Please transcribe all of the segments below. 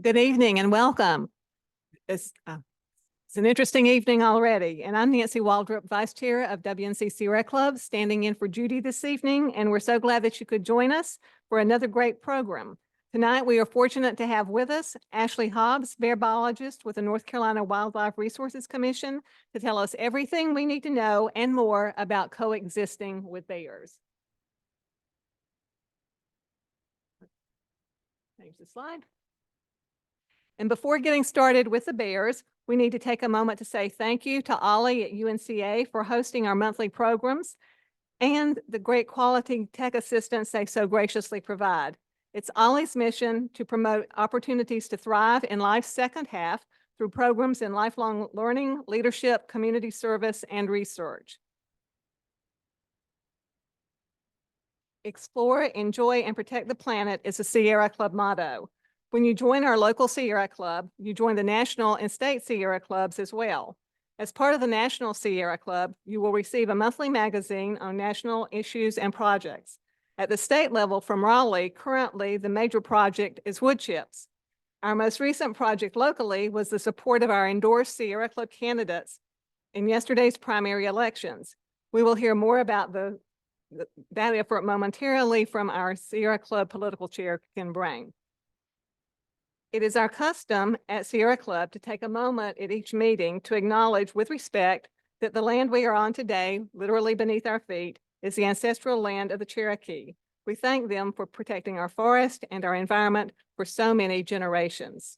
Good evening and welcome. It's an interesting evening already, and I'm Nancy Waldrop, Vice Chair of WNC Sierra Club, standing in for Judy this evening, and we're so glad that you could join us for another great program. Tonight, we are fortunate to have with us Ashley Hobbs, bear biologist with the North Carolina Wildlife Resources Commission, to tell us everything we need to know and more about coexisting with bears. Change the slide. And before getting started with the bears, we need to take a moment to say thank you to Ollie at UNCA for hosting our monthly programs and the great quality tech assistance they so graciously provide. It's Ollie's mission to promote opportunities to thrive in life's second half through programs in lifelong learning, leadership, community service, and research. Explore, enjoy, and protect the planet is a Sierra Club motto. When you join our local Sierra Club, you join the national and state Sierra Clubs as well. As part of the National Sierra Club, you will receive a monthly magazine on national issues and projects. At the state level from Raleigh, currently the major project is wood chips. Our most recent project locally was the support of our endorsed Sierra Club candidates in yesterday's primary elections. We will hear more about that effort momentarily from our Sierra Club political chair, Ken Brang. It is our custom at Sierra Club to take a moment at each meeting to acknowledge with respect that the land we are on today, literally beneath our feet, is the ancestral land of the Cherokee. We thank them for protecting our forest and our environment for so many generations.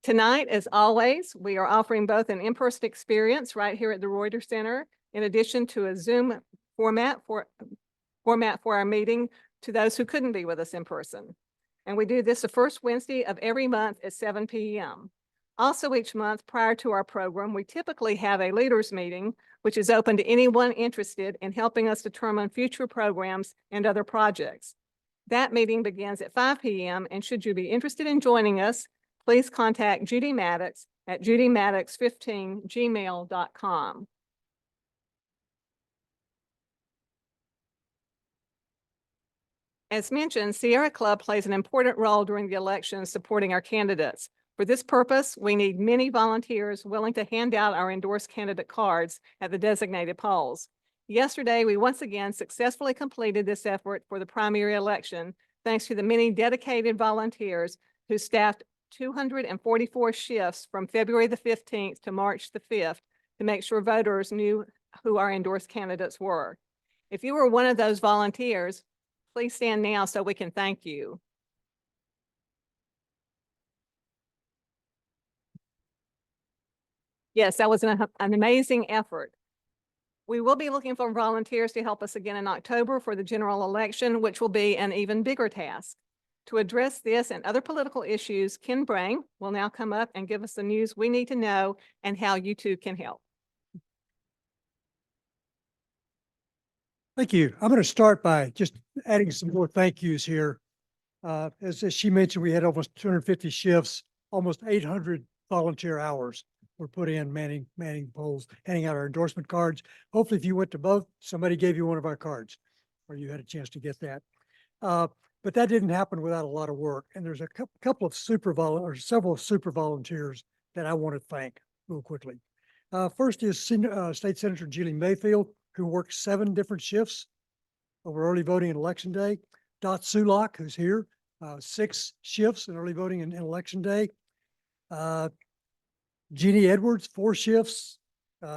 Tonight, as always, we are offering both an in-person experience right here at the Reuter Center, in addition to a Zoom format for our meeting to those who couldn't be with us in person. And we do this the first Wednesday of every month at 7 p.m. Also, each month prior to our program, we typically have a leaders meeting, which is open to anyone interested in helping us determine future programs and other projects. That meeting begins at 5 p.m. and should you be interested in joining us, please contact Judy Maddox at judymaddox15@gmail.com. As mentioned, Sierra Club plays an important role during the election supporting our candidates. For this purpose, we need many volunteers willing to hand out our endorsed candidate cards at the designated polls. Yesterday, we once again successfully completed this effort for the primary election, thanks to the many dedicated volunteers who staffed 244 shifts from February the 15th to March the 5th to make sure voters knew who our endorsed candidates were. If you were one of those volunteers, please stand now so we can thank you. Yes, that was an amazing effort. We will be looking for volunteers to help us again in October for the general election, which will be an even bigger task. To address this and other political issues, Ken Brang will now come up and give us the news we need to know and how you too can help. Thank you. I'm going to start by just adding some more thank yous here. As she mentioned, we had almost 250 shifts, almost 800 volunteer hours were put in manning polls, handing out our endorsement cards. Hopefully, if you went to both, somebody gave you one of our cards or you had a chance to get that. But that didn't happen without a lot of work. And there's a couple of several super volunteers that I want to thank real quickly. First is State Senator Julie Mayfield, who worked 7 different shifts over early voting and election day. Dot Sulak, who's here, 6 shifts in early voting and election day. Jeannie Edwards, 4 shifts.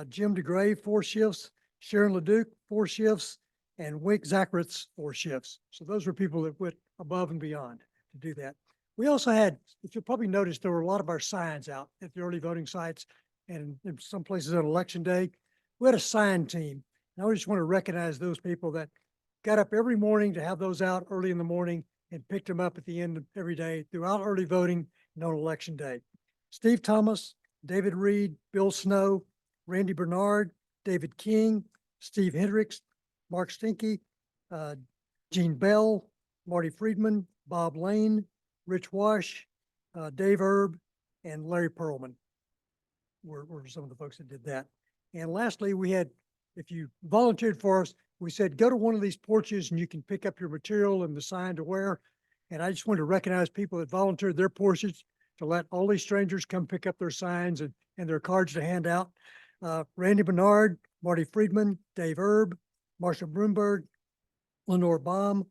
Jim DeGray, 4 shifts. Sharon LeDuc, 4 shifts. And Wink Zacharitz, 4 shifts. So those were people that went above and beyond to do that. We also had, if you'll probably notice, there were a lot of our signs out at the early voting sites and in some places on election day. We had a sign team. And I just want to recognize those people that got up every morning to have those out early in the morning and picked them up at the end of every day throughout early voting and on election day. Steve Thomas, David Reed, Bill Snow, Randy Bernard, David King, Steve Hendricks, Mark Stinky, Gene Bell, Marty Friedman, Bob Lane, Rich Wash, Dave Erb, and Larry Perlman were some of the folks that did that. And lastly, we had, if you volunteered for us, we said, go to one of these porches and you can pick up your material and the sign to wear. And I just want to recognize people that volunteered their portions to let all these strangers come pick up their signs and their cards to hand out. Randy Bernard, Marty Friedman, Dave Erb, Marshall Broomberg, Lenore Baum,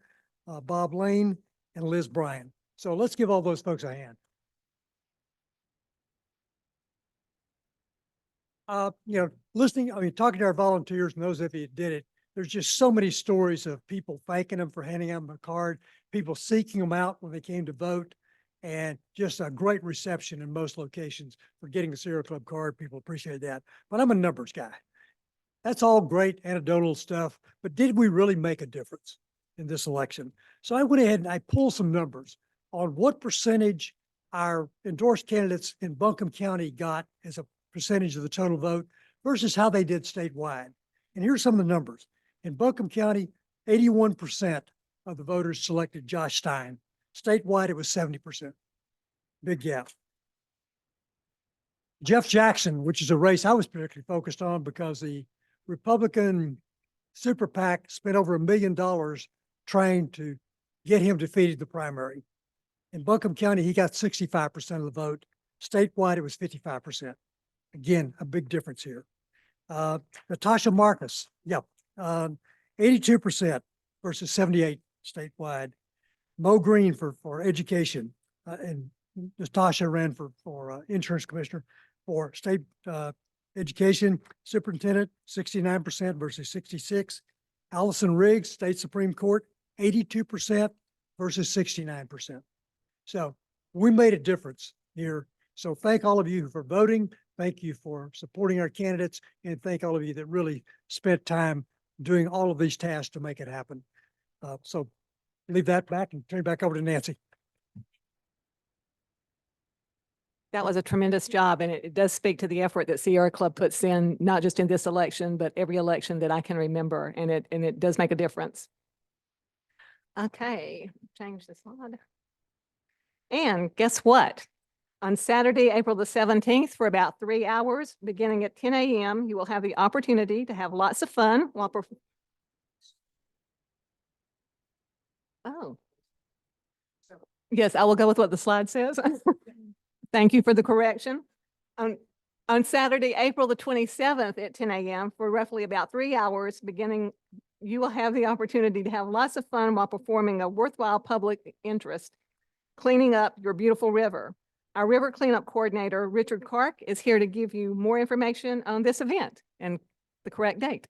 Bob Lane, and Liz Bryan. So let's give all those folks a hand. Listening, talking to our volunteers and those of you that did it, there's just so many stories of people thanking them for handing them a card, people seeking them out when they came to vote, and just a great reception in most locations for getting the Sierra Club card. People appreciate that. But I'm a numbers guy. That's all great anecdotal stuff, but did we really make a difference in this election? So I went ahead and I pulled some numbers on what percentage our endorsed candidates in Buncombe County got as a percentage of the total vote versus how they did statewide. And here's some of the numbers. In Buncombe County, 81% of the voters selected Josh Stein. Statewide, it was 70%. Big gap. Jeff Jackson, which is a race I was particularly focused on because the Republican super PAC spent over $1 million trying to get him defeated in the primary. In Buncombe County, he got 65% of the vote. Statewide, it was 55%. Again, a big difference here. Natasha Marcus, 82% versus 78 statewide. Mo Green for education, and Natasha ran for insurance commissioner. For state education superintendent, 69% versus 66. Allison Riggs, state Supreme Court, 82% versus 69%. So we made a difference here. So thank all of you for voting. Thank you for supporting our candidates, and thank all of you that really spent time doing all of these tasks to make it happen. So leave that back and turn it back over to Nancy. That was a tremendous job, and it does speak to the effort that Sierra Club puts in, not just in this election, but every election that I can remember, and it does make a difference. Okay, change the slide. And guess what? On Saturday, April the 17th, for about 3 hours, beginning at 10 a.m., you will have the opportunity to have lots of fun while Oh. Yes, I will go with what the slide says. Thank you for the correction. On Saturday, April the 27th at 10 a.m. for roughly about 3 hours beginning, you will have the opportunity to have lots of fun while performing a worthwhile public interest, cleaning up your beautiful river. Our river cleanup coordinator, Richard Clark, is here to give you more information on this event and the correct date.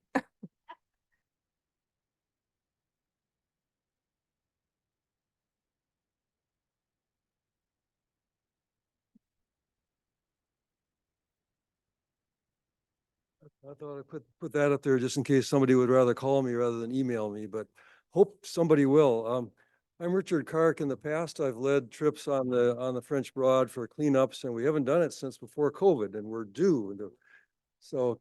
I thought I'd put that up there just in case somebody would rather call me rather than email me, but hope somebody will. I'm Richard Clark. In the past, I've led trips on the French Broad for cleanups, and we haven't done it since before COVID, and we're due. So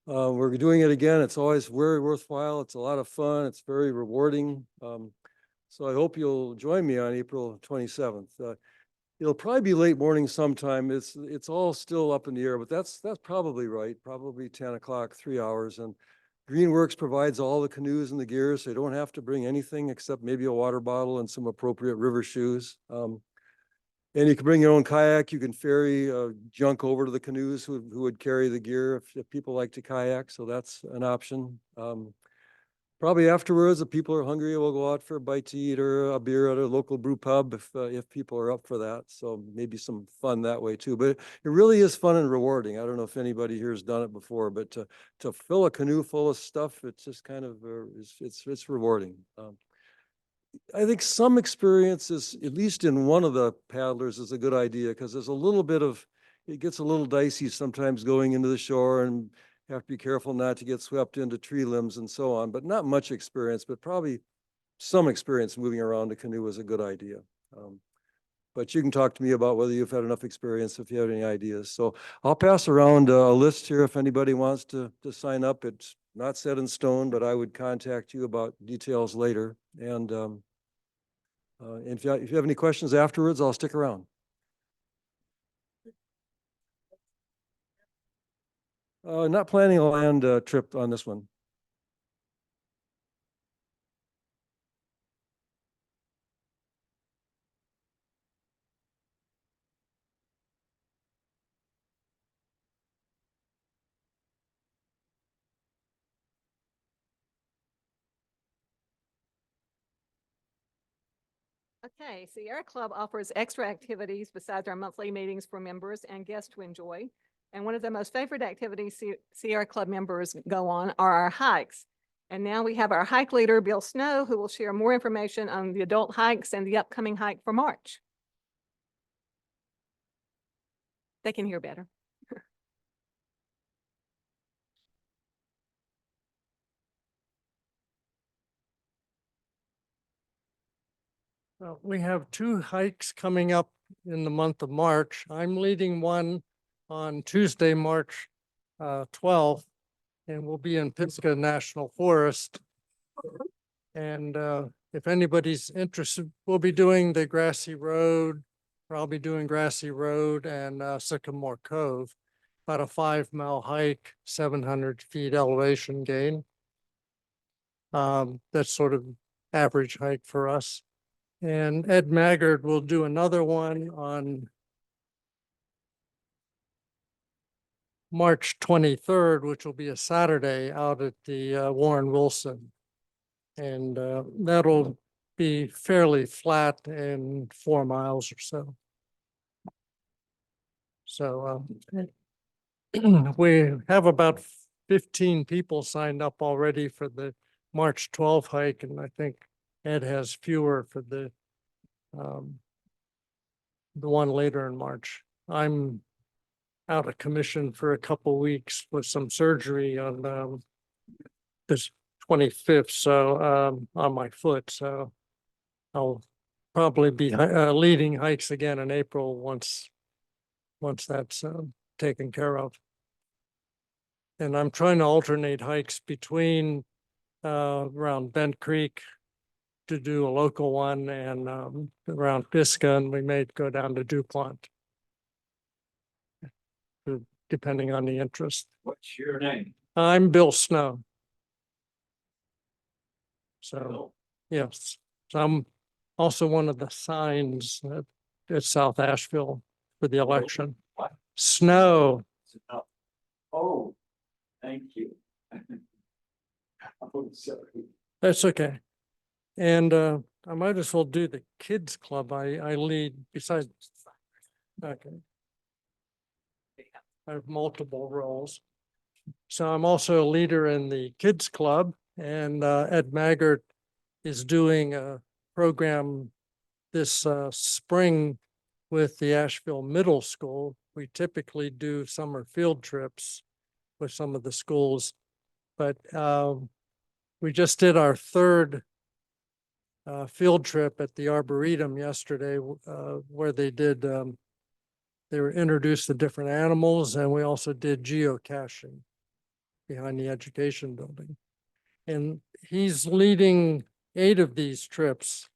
we're doing it again. It's always very worthwhile. It's a lot of fun. It's very rewarding. So I hope you'll join me on April 27th. It'll probably be late morning sometime. It's all still up in the air, but that's probably right. Probably 10 o'clock, 3 hours. And Greenworks provides all the canoes and the gear, so you don't have to bring anything except maybe a water bottle and some appropriate river shoes. And you can bring your own kayak. You can ferry junk over to the canoes who would carry the gear if people like to kayak. So that's an option. Probably afterwards, if people are hungry, we'll go out for a bite to eat or a beer at a local brew pub if people are up for that. So maybe some fun that way too. But it really is fun and rewarding. I don't know if anybody here has done it before, but to fill a canoe full of stuff, it's just kind of it's rewarding. I think some experiences, at least in one of the paddlers, is a good idea because there's a little bit of, it gets a little dicey sometimes going into the shore and have to be careful not to get swept into tree limbs and so on, but not much experience, but probably some experience moving around a canoe is a good idea. But you can talk to me about whether you've had enough experience if you have any ideas. So I'll pass around a list here if anybody wants to sign up. It's not set in stone, but I would contact you about details later. And if you have any questions afterwards, I'll stick around. Not planning a land trip on this one. Okay, Sierra Club offers extra activities besides our monthly meetings for members and guests to enjoy. And one of the most favorite activities Sierra Club members go on are our hikes. And now we have our hike leader, Bill Snow, who will share more information on the adult hikes and the upcoming hike for March. They can hear better. Well, we have two hikes coming up in the month of March. I'm leading one on Tuesday, March 12th, and we'll be in Pisgah National Forest. And if anybody's interested, we'll be doing the Grassy Road, or I'll be doing Grassy Road and Sycamore Cove, about a 5-mile hike, 700 feet elevation gain. That's sort of average hike for us. And Ed Maggard will do another one on March 23rd, which will be a Saturday out at the Warren Wilson. And that'll be fairly flat in 4 miles or so. So we have about 15 people signed up already for the March 12th hike, and I think Ed has fewer for the one later in March. I'm out of commission for a couple weeks with some surgery on this 25th, so on my foot. So I'll probably be leading hikes again in April once that's taken care of. And I'm trying to alternate hikes between around Bent Creek to do a local one and around Pisgah, and we may go down to DuPont, depending on the interest. What's your name? I'm Bill Snow. So, yes, so I'm also one of the signs at South Asheville for the election. What? Snow. Oh, thank you. Oh, sorry. That's okay. And I might as well do the kids club. I lead besides. Okay. I have multiple roles. So I'm also a leader in the kids club, and Ed Maggard is doing a program this spring with the Asheville Middle School. We typically do summer field trips with some of the schools, but we just did our third field trip at the Arboretum yesterday, where they did, they were introduced to different animals, and we also did geocaching behind the education building. And he's leading 8 of these trips.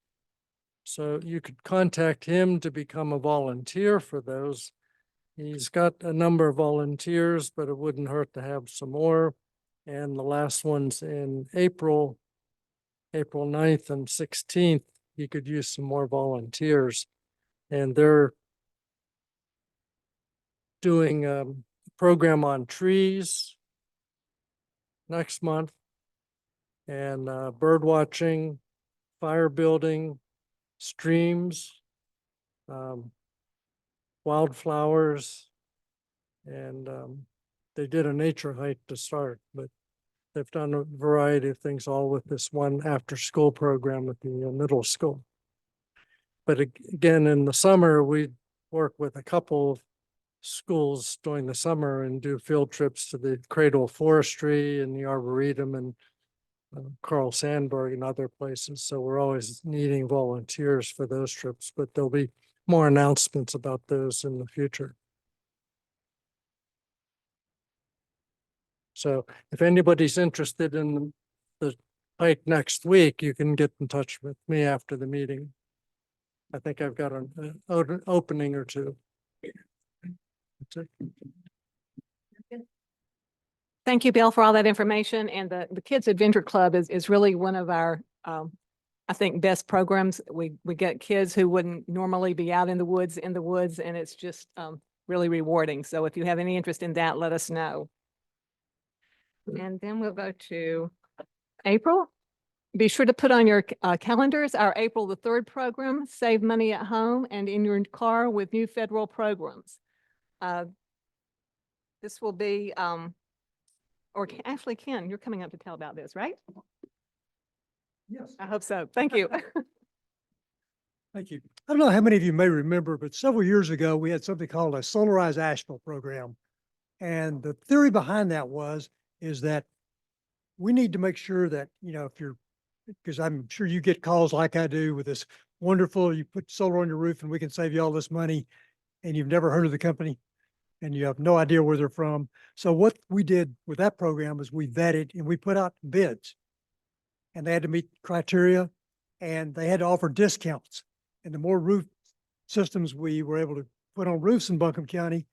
So you could contact him to become a volunteer for those. He's got a number of volunteers, but it wouldn't hurt to have some more. And the last one's in April 9th and 16th, you could use some more volunteers. And they're doing a program on trees next month, and bird watching, fire building, streams, wildflowers, and they did a nature hike to start, but they've done a variety of things all with this one after-school program at the middle school. But again, in the summer, we work with a couple of schools during the summer and do field trips to the Cradle Forestry and the Arboretum and Carl Sandburg and other places. So we're always needing volunteers for those trips, but there'll be more announcements about those in the future. So if anybody's interested in the hike next week, you can get in touch with me after the meeting. I think I've got an opening or two. That's it. Thank you, Bill, for all that information. And the Kids Adventure Club is really one of our, I think, best programs. We get kids who wouldn't normally be out in the woods, and it's just really rewarding. So if you have any interest in that, let us know. And then we'll go to April. Be sure to put on your calendars our April the 3rd program, Save Money at Home and in Your Car with New Federal Programs. This will be, actually, Ken, you're coming up to tell about this, right? Yes. I hope so. Thank you. Thank you. I don't know how many of you may remember, but several years ago, we had something called a solarized asphalt program. And the theory behind that is that we need to make sure that, because I'm sure you get calls like I do with this wonderful, you put solar on your roof and we can save you all this money, and you've never heard of the company and you have no idea where they're from. So what we did with that program is we vetted and we put out bids, and they had to meet criteria and they had to offer discounts. And the more roof systems we were able to put on roofs in Buncombe County,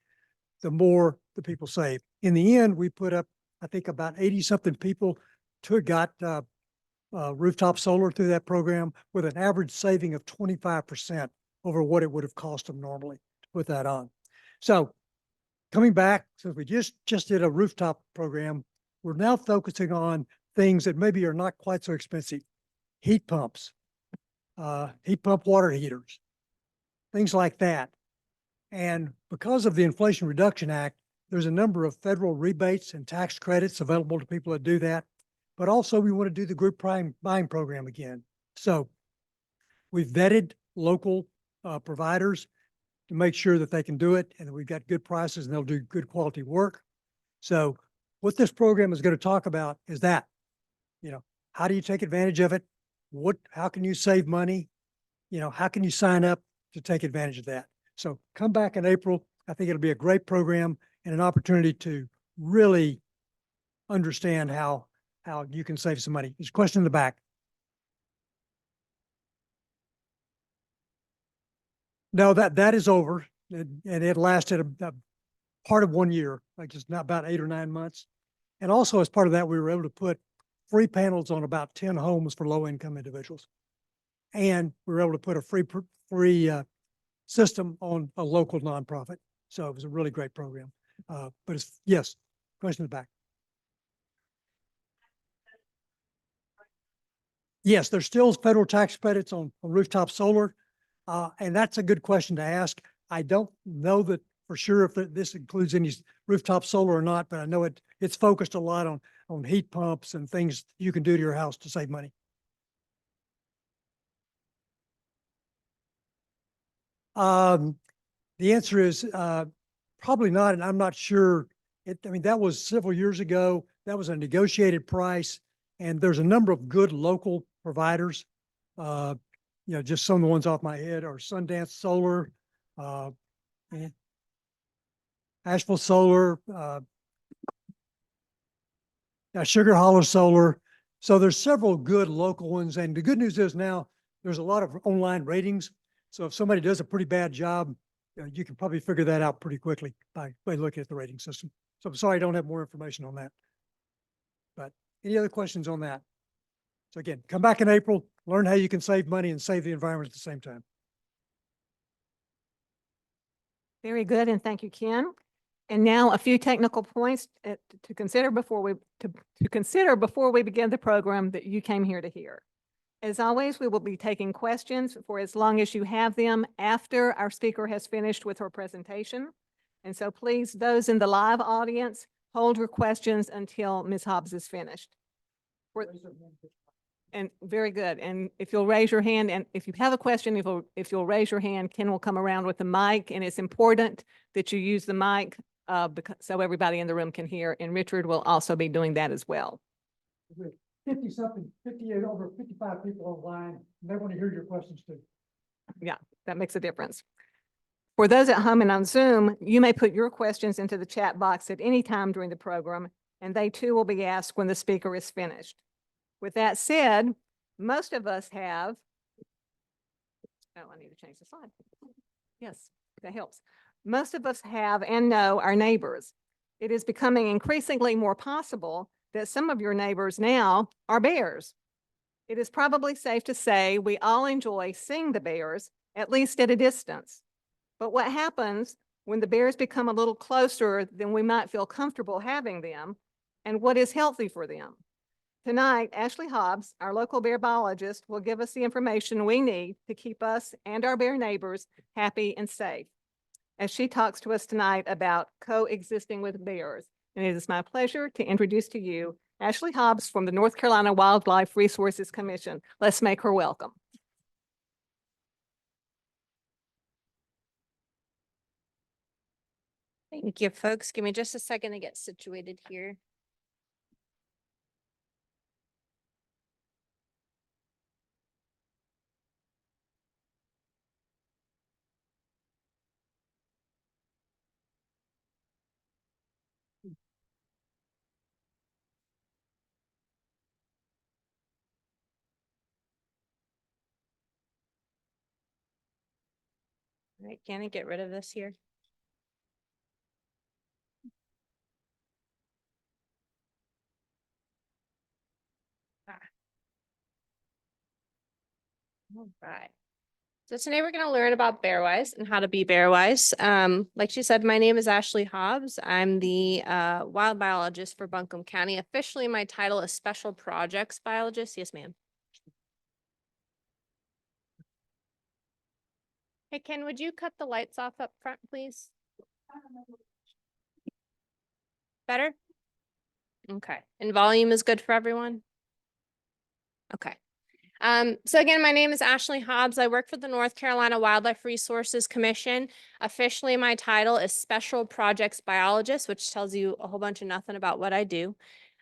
the more the people save. In the end, we put up, I think, about 80-something people got rooftop solar through that program with an average saving of 25% over what it would have cost them normally to put that on. So coming back, since we just did a rooftop program, we're now focusing on things that maybe are not quite so expensive. Heat pumps, heat pump water heaters, things like that. And because of the Inflation Reduction Act, there's a number of federal rebates and tax credits available to people that do that. But also we want to do the group buying program again. So we've vetted local providers to make sure that they can do it and that we've got good prices and they'll do good quality work. So what this program is going to talk about is that, how do you take advantage of it? How can you save money? How can you sign up to take advantage of that? So come back in April. I think it'll be a great program and an opportunity to really understand how you can save some money. There's a question in the back. No, that is over, and it lasted a part of 1 year, like just not about 8 or 9 months. And also as part of that, we were able to put free panels on about 10 homes for low-income individuals. And we were able to put a free system on a local nonprofit. So it was a really great program. But yes, question in the back. Yes, there's still federal tax credits on rooftop solar. And that's a good question to ask. I don't know that for sure if this includes any rooftop solar or not, but I know it's focused a lot on heat pumps and things you can do to your house to save money. The answer is probably not, and I'm not sure. That was several years ago. That was a negotiated price, and there's a number of good local providers. Just some of the ones off my head are Sundance Solar, Asheville Solar, Sugar Hollow Solar. So there's several good local ones, and the good news is now there's a lot of online ratings. So if somebody does a pretty bad job, you can probably figure that out pretty quickly by looking at the rating system. So I'm sorry I don't have more information on that. But any other questions on that? So again, come back in April, learn how you can save money and save the environment at the same time. Very good, and thank you, Ken. And now a few technical points to consider before we begin the program that you came here to hear. As always, we will be taking questions for as long as you have them after our speaker has finished with her presentation. And so please, those in the live audience, hold your questions until Ms. Hobbs is finished. And very good. And if you'll raise your hand, and if you have a question, if you'll raise your hand, Ken will come around with the mic. And it's important that you use the mic so everybody in the room can hear. And Richard will also be doing that as well. 58 over 55 people online. They want to hear your questions too. Yeah, that makes a difference. For those at home and on Zoom, you may put your questions into the chat box at any time during the program, and they too will be asked when the speaker is finished. With that said, most of us have, I need to change the slide. Yes, that helps. Most of us have and know our neighbors. It is becoming increasingly more possible that some of your neighbors now are bears. It is probably safe to say we all enjoy seeing the bears, at least at a distance. But what happens when the bears become a little closer than we might feel comfortable having them, and what is healthy for them? Tonight, Ashley Hobbs, our local bear biologist, will give us the information we need to keep us and our bear neighbors happy and safe, as she talks to us tonight about coexisting with bears. And it is my pleasure to introduce to you Ashley Hobbs from the North Carolina Wildlife Resources Commission. Let's make her welcome. Thank you, folks. Give me just a second to get situated here. All right, can I get rid of this here? All right. So today we're going to learn about Bearwise and how to be Bearwise. Like she said, my name is Ashley Hobbs. I'm the wild biologist for Buncombe County. Officially, my title is Special Projects Biologist. Yes, ma'am. Hey, Ken, would you cut the lights off up front, please? Better? Okay. And volume is good for everyone? Okay. So again, my name is Ashley Hobbs. I work for the North Carolina Wildlife Resources Commission. Officially, my title is Special Projects Biologist, which tells you a whole bunch of nothing about what I do.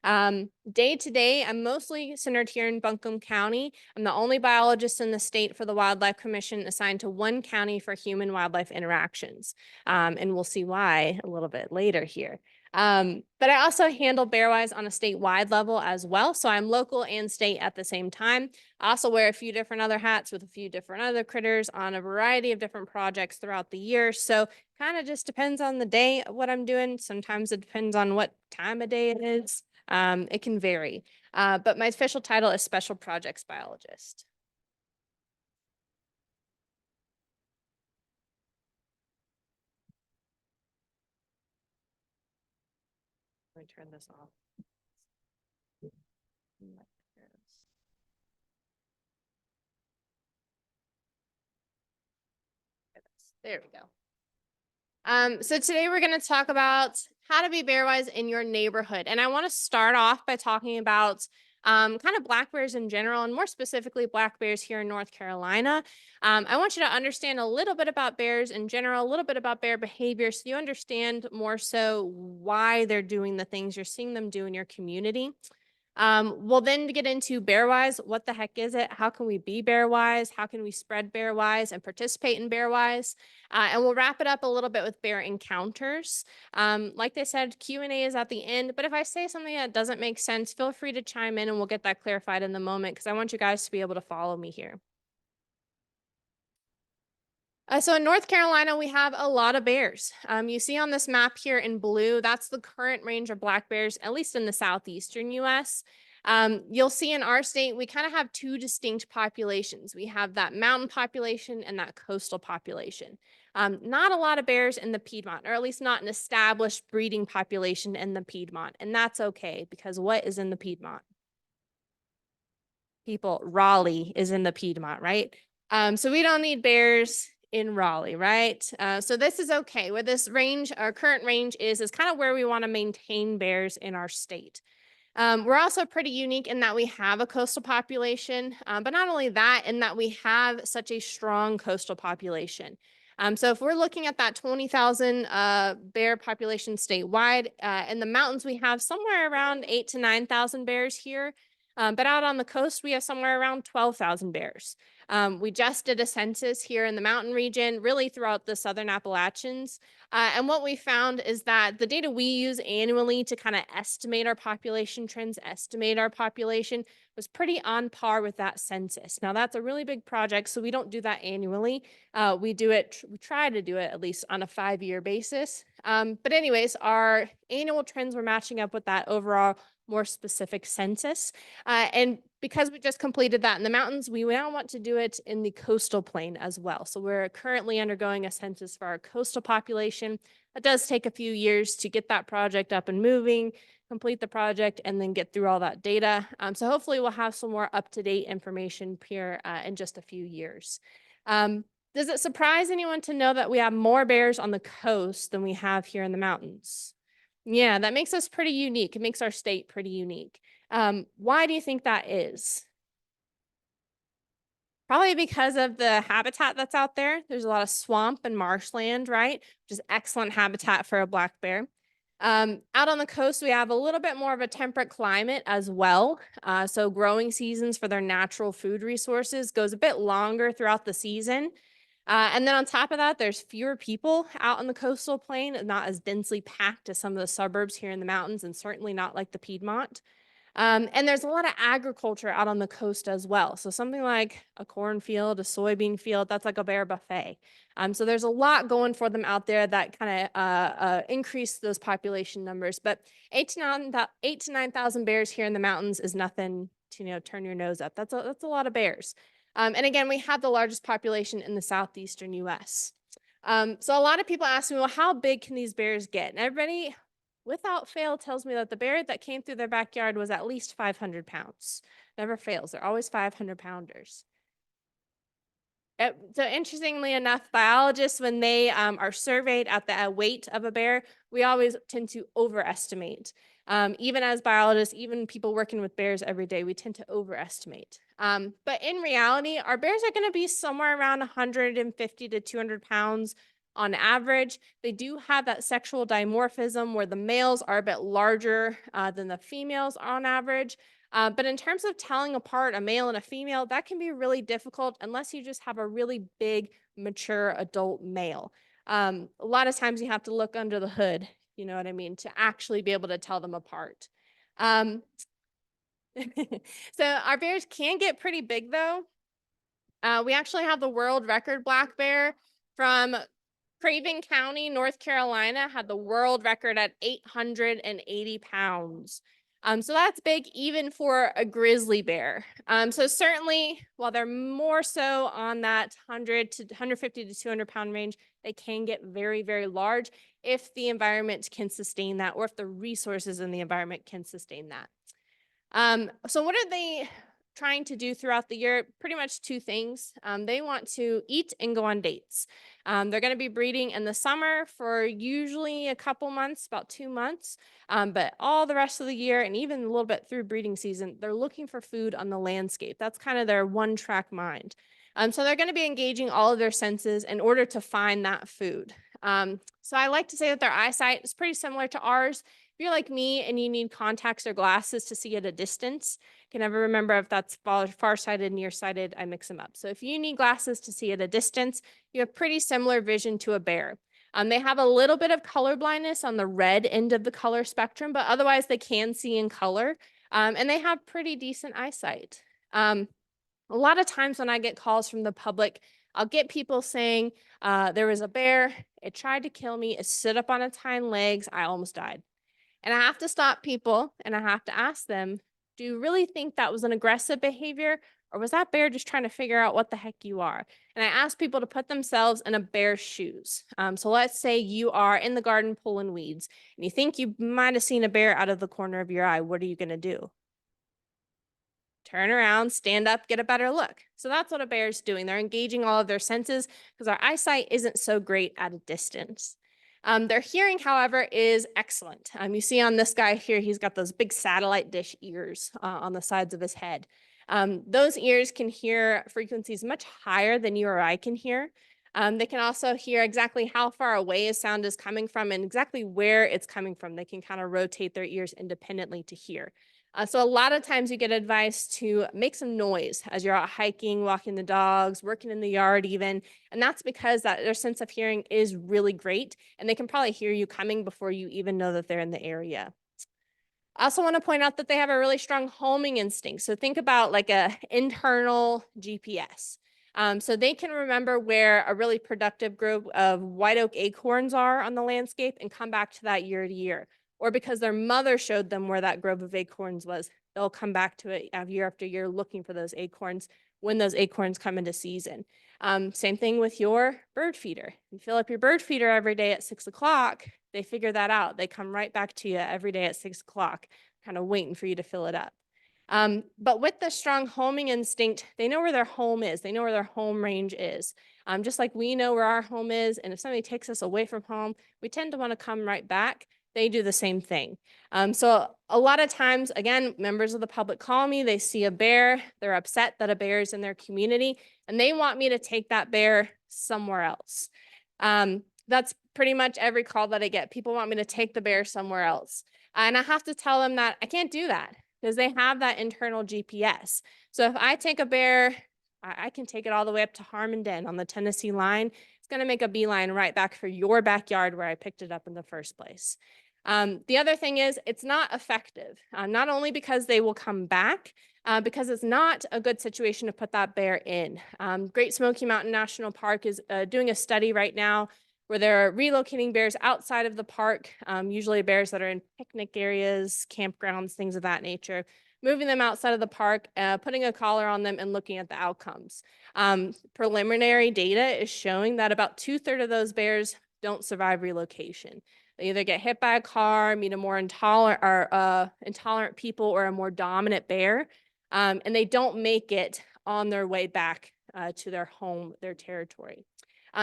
Day to day, I'm mostly centered here in Buncombe County. I'm the only biologist in the state for the Wildlife Commission assigned to one county for human-wildlife interactions. And we'll see why a little bit later here. But I also handle Bearwise on a statewide level as well. So I'm local and state at the same time. I also wear a few different other hats with a few different other critters on a variety of different projects throughout the year. So kind of just depends on the day what I'm doing. Sometimes it depends on what time of day it is. It can vary. But my official title is Special Projects Biologist. Let me turn this off. There we go. So today we're going to talk about how to be Bearwise in your neighborhood. And I want to start off by talking about kind of black bears in general, and more specifically black bears here in North Carolina. I want you to understand a little bit about bears in general, a little bit about bear behavior, so you understand more so why they're doing the things you're seeing them do in your community. We'll then get into Bearwise. What the heck is it? How can we be Bearwise? How can we spread Bearwise and participate in Bearwise? And we'll wrap it up a little bit with bear encounters. Like they said, Q&A is at the end, but if I say something that doesn't make sense, feel free to chime in and we'll get that clarified in the moment, because I want you guys to be able to follow me here. So in North Carolina, we have a lot of bears. You see on this map here in blue, that's the current range of black bears, at least in the southeastern US. You'll see in our state, we kind of have two distinct populations. We have that mountain population and that coastal population. Not a lot of bears in the Piedmont, or at least not an established breeding population in the Piedmont. And that's okay, because what is in the Piedmont? People, Raleigh is in the Piedmont, right? So we don't need bears in Raleigh, right? So this is okay. Where this range, our current range is kind of where we want to maintain bears in our state. We're also pretty unique in that we have a coastal population, but not only that, in that we have such a strong coastal population. So if we're looking at that 20,000 bear population statewide, in the mountains, we have somewhere around 8,000 to 9,000 bears here. But out on the coast, we have somewhere around 12,000 bears. We just did a census here in the mountain region, really throughout the Southern Appalachians. And what we found is that the data we use annually to kind of estimate our population trends, estimate our population, was pretty on par with that census. Now, that's a really big project, so we don't do that annually. We try to do it at least on a 5-year basis. But anyways, our annual trends were matching up with that overall more specific census. And because we just completed that in the mountains, we now want to do it in the coastal plain as well. So we're currently undergoing a census for our coastal population. It does take a few years to get that project up and moving, complete the project, and then get through all that data. So hopefully we'll have some more up-to-date information here in just a few years. Does it surprise anyone to know that we have more bears on the coast than we have here in the mountains? Yeah, that makes us pretty unique. It makes our state pretty unique. Why do you think that is? Probably because of the habitat that's out there. There's a lot of swamp and marshland, right? Which is excellent habitat for a black bear. Out on the coast, we have a little bit more of a temperate climate as well. So growing seasons for their natural food resources goes a bit longer throughout the season. And then on top of that, there's fewer people out on the coastal plain, not as densely packed as some of the suburbs here in the mountains, and certainly not like the Piedmont. And there's a lot of agriculture out on the coast as well. So something like a cornfield, a soybean field, that's like a bear buffet. So there's a lot going for them out there that kind of increase those population numbers. But 8 to 9,000 bears here in the mountains is nothing to turn your nose up. That's a lot of bears. And again, we have the largest population in the southeastern U.S. So a lot of people ask me, well, how big can these bears get? And everybody, without fail, tells me that the bear that came through their backyard was at least 500 pounds. Never fails. They're always 500 pounders. So interestingly enough, biologists, when they are surveyed at the weight of a bear, we always tend to overestimate. Even as biologists, even people working with bears every day, we tend to overestimate. But in reality, our bears are going to be somewhere around 150 to 200 pounds on average. They do have that sexual dimorphism where the males are a bit larger than the females on average. But in terms of telling apart a male and a female, that can be really difficult unless you just have a really big, mature adult male. A lot of times you have to look under the hood, you know what I mean, to actually be able to tell them apart. So our bears can get pretty big though. We actually have the world record black bear from Craven County, North Carolina, had the world record at 880 pounds. So that's big even for a grizzly bear. So certainly, while they're more so on that 150 to 200 pound range, they can get very, very large if the environment can sustain that, or if the resources in the environment can sustain that. So what are they trying to do throughout the year? Pretty much two things. They want to eat and go on dates. They're going to be breeding in the summer for usually a couple months, about 2 months, but all the rest of the year and even a little bit through breeding season, they're looking for food on the landscape. That's kind of their one-track mind. So they're going to be engaging all of their senses in order to find that food. So I like to say that their eyesight is pretty similar to ours. If you're like me and you need contacts or glasses to see at a distance, can never remember if that's far-sighted, nearsighted, I mix them up. So if you need glasses to see at a distance, you have pretty similar vision to a bear. They have a little bit of color blindness on the red end of the color spectrum, but otherwise they can see in color, and they have pretty decent eyesight. A lot of times when I get calls from the public, I'll get people saying, there was a bear, it tried to kill me, it stood up on its hind legs, I almost died. And I have to stop people and I have to ask them, do you really think that was an aggressive behavior, or was that bear just trying to figure out what the heck you are? And I ask people to put themselves in a bear's shoes. So let's say you are in the garden pulling weeds and you think you might have seen a bear out of the corner of your eye. What are you going to do? Turn around, stand up, get a better look. So that's what a bear's doing. They're engaging all of their senses because our eyesight isn't so great at a distance. Their hearing, however, is excellent. You see on this guy here, he's got those big satellite dish ears on the sides of his head. Those ears can hear frequencies much higher than you or I can hear. They can also hear exactly how far away a sound is coming from and exactly where it's coming from. They can kind of rotate their ears independently to hear. So a lot of times you get advice to make some noise as you're out hiking, walking the dogs, working in the yard even. And that's because their sense of hearing is really great. And they can probably hear you coming before you even know that they're in the area. I also want to point out that they have a really strong homing instinct. So think about like an internal GPS. So they can remember where a really productive grove of white oak acorns are on the landscape and come back to that year to year. Or because their mother showed them where that grove of acorns was, they'll come back to it year after year looking for those acorns when those acorns come into season. Same thing with your bird feeder. You fill up your bird feeder every day at 6 o'clock, They figure that out. They come right back to you every day at 6 o'clock, kind of waiting for you to fill it up. But with the strong homing instinct, they know where their home is. They know where their home range is. Just like we know where our home is. And if somebody takes us away from home, we tend to want to come right back. They do the same thing. So a lot of times, again, members of the public call me, they see a bear, they're upset that a bear is in their community, and they want me to take that bear somewhere else. That's pretty much every call that I get. People want me to take the bear somewhere else. And I have to tell them that I can't do that because they have that internal GPS. So if I take a bear, I can take it all the way up to Harmondon on the Tennessee line. It's going to make a beeline right back for your backyard where I picked it up in the first place. The other thing is it's not effective, not only because they will come back, because it's not a good situation to put that bear in. Great Smoky Mountain National Park is doing a study right now where they're relocating bears outside of the park, usually bears that are in picnic areas, campgrounds, things of that nature, moving them outside of the park, putting a collar on them and looking at the outcomes. Preliminary data is showing that about 2/3 of those bears don't survive relocation. They either get hit by a car, meet a more intolerant people, or a more dominant bear, and they don't make it on their way back to their home, their territory.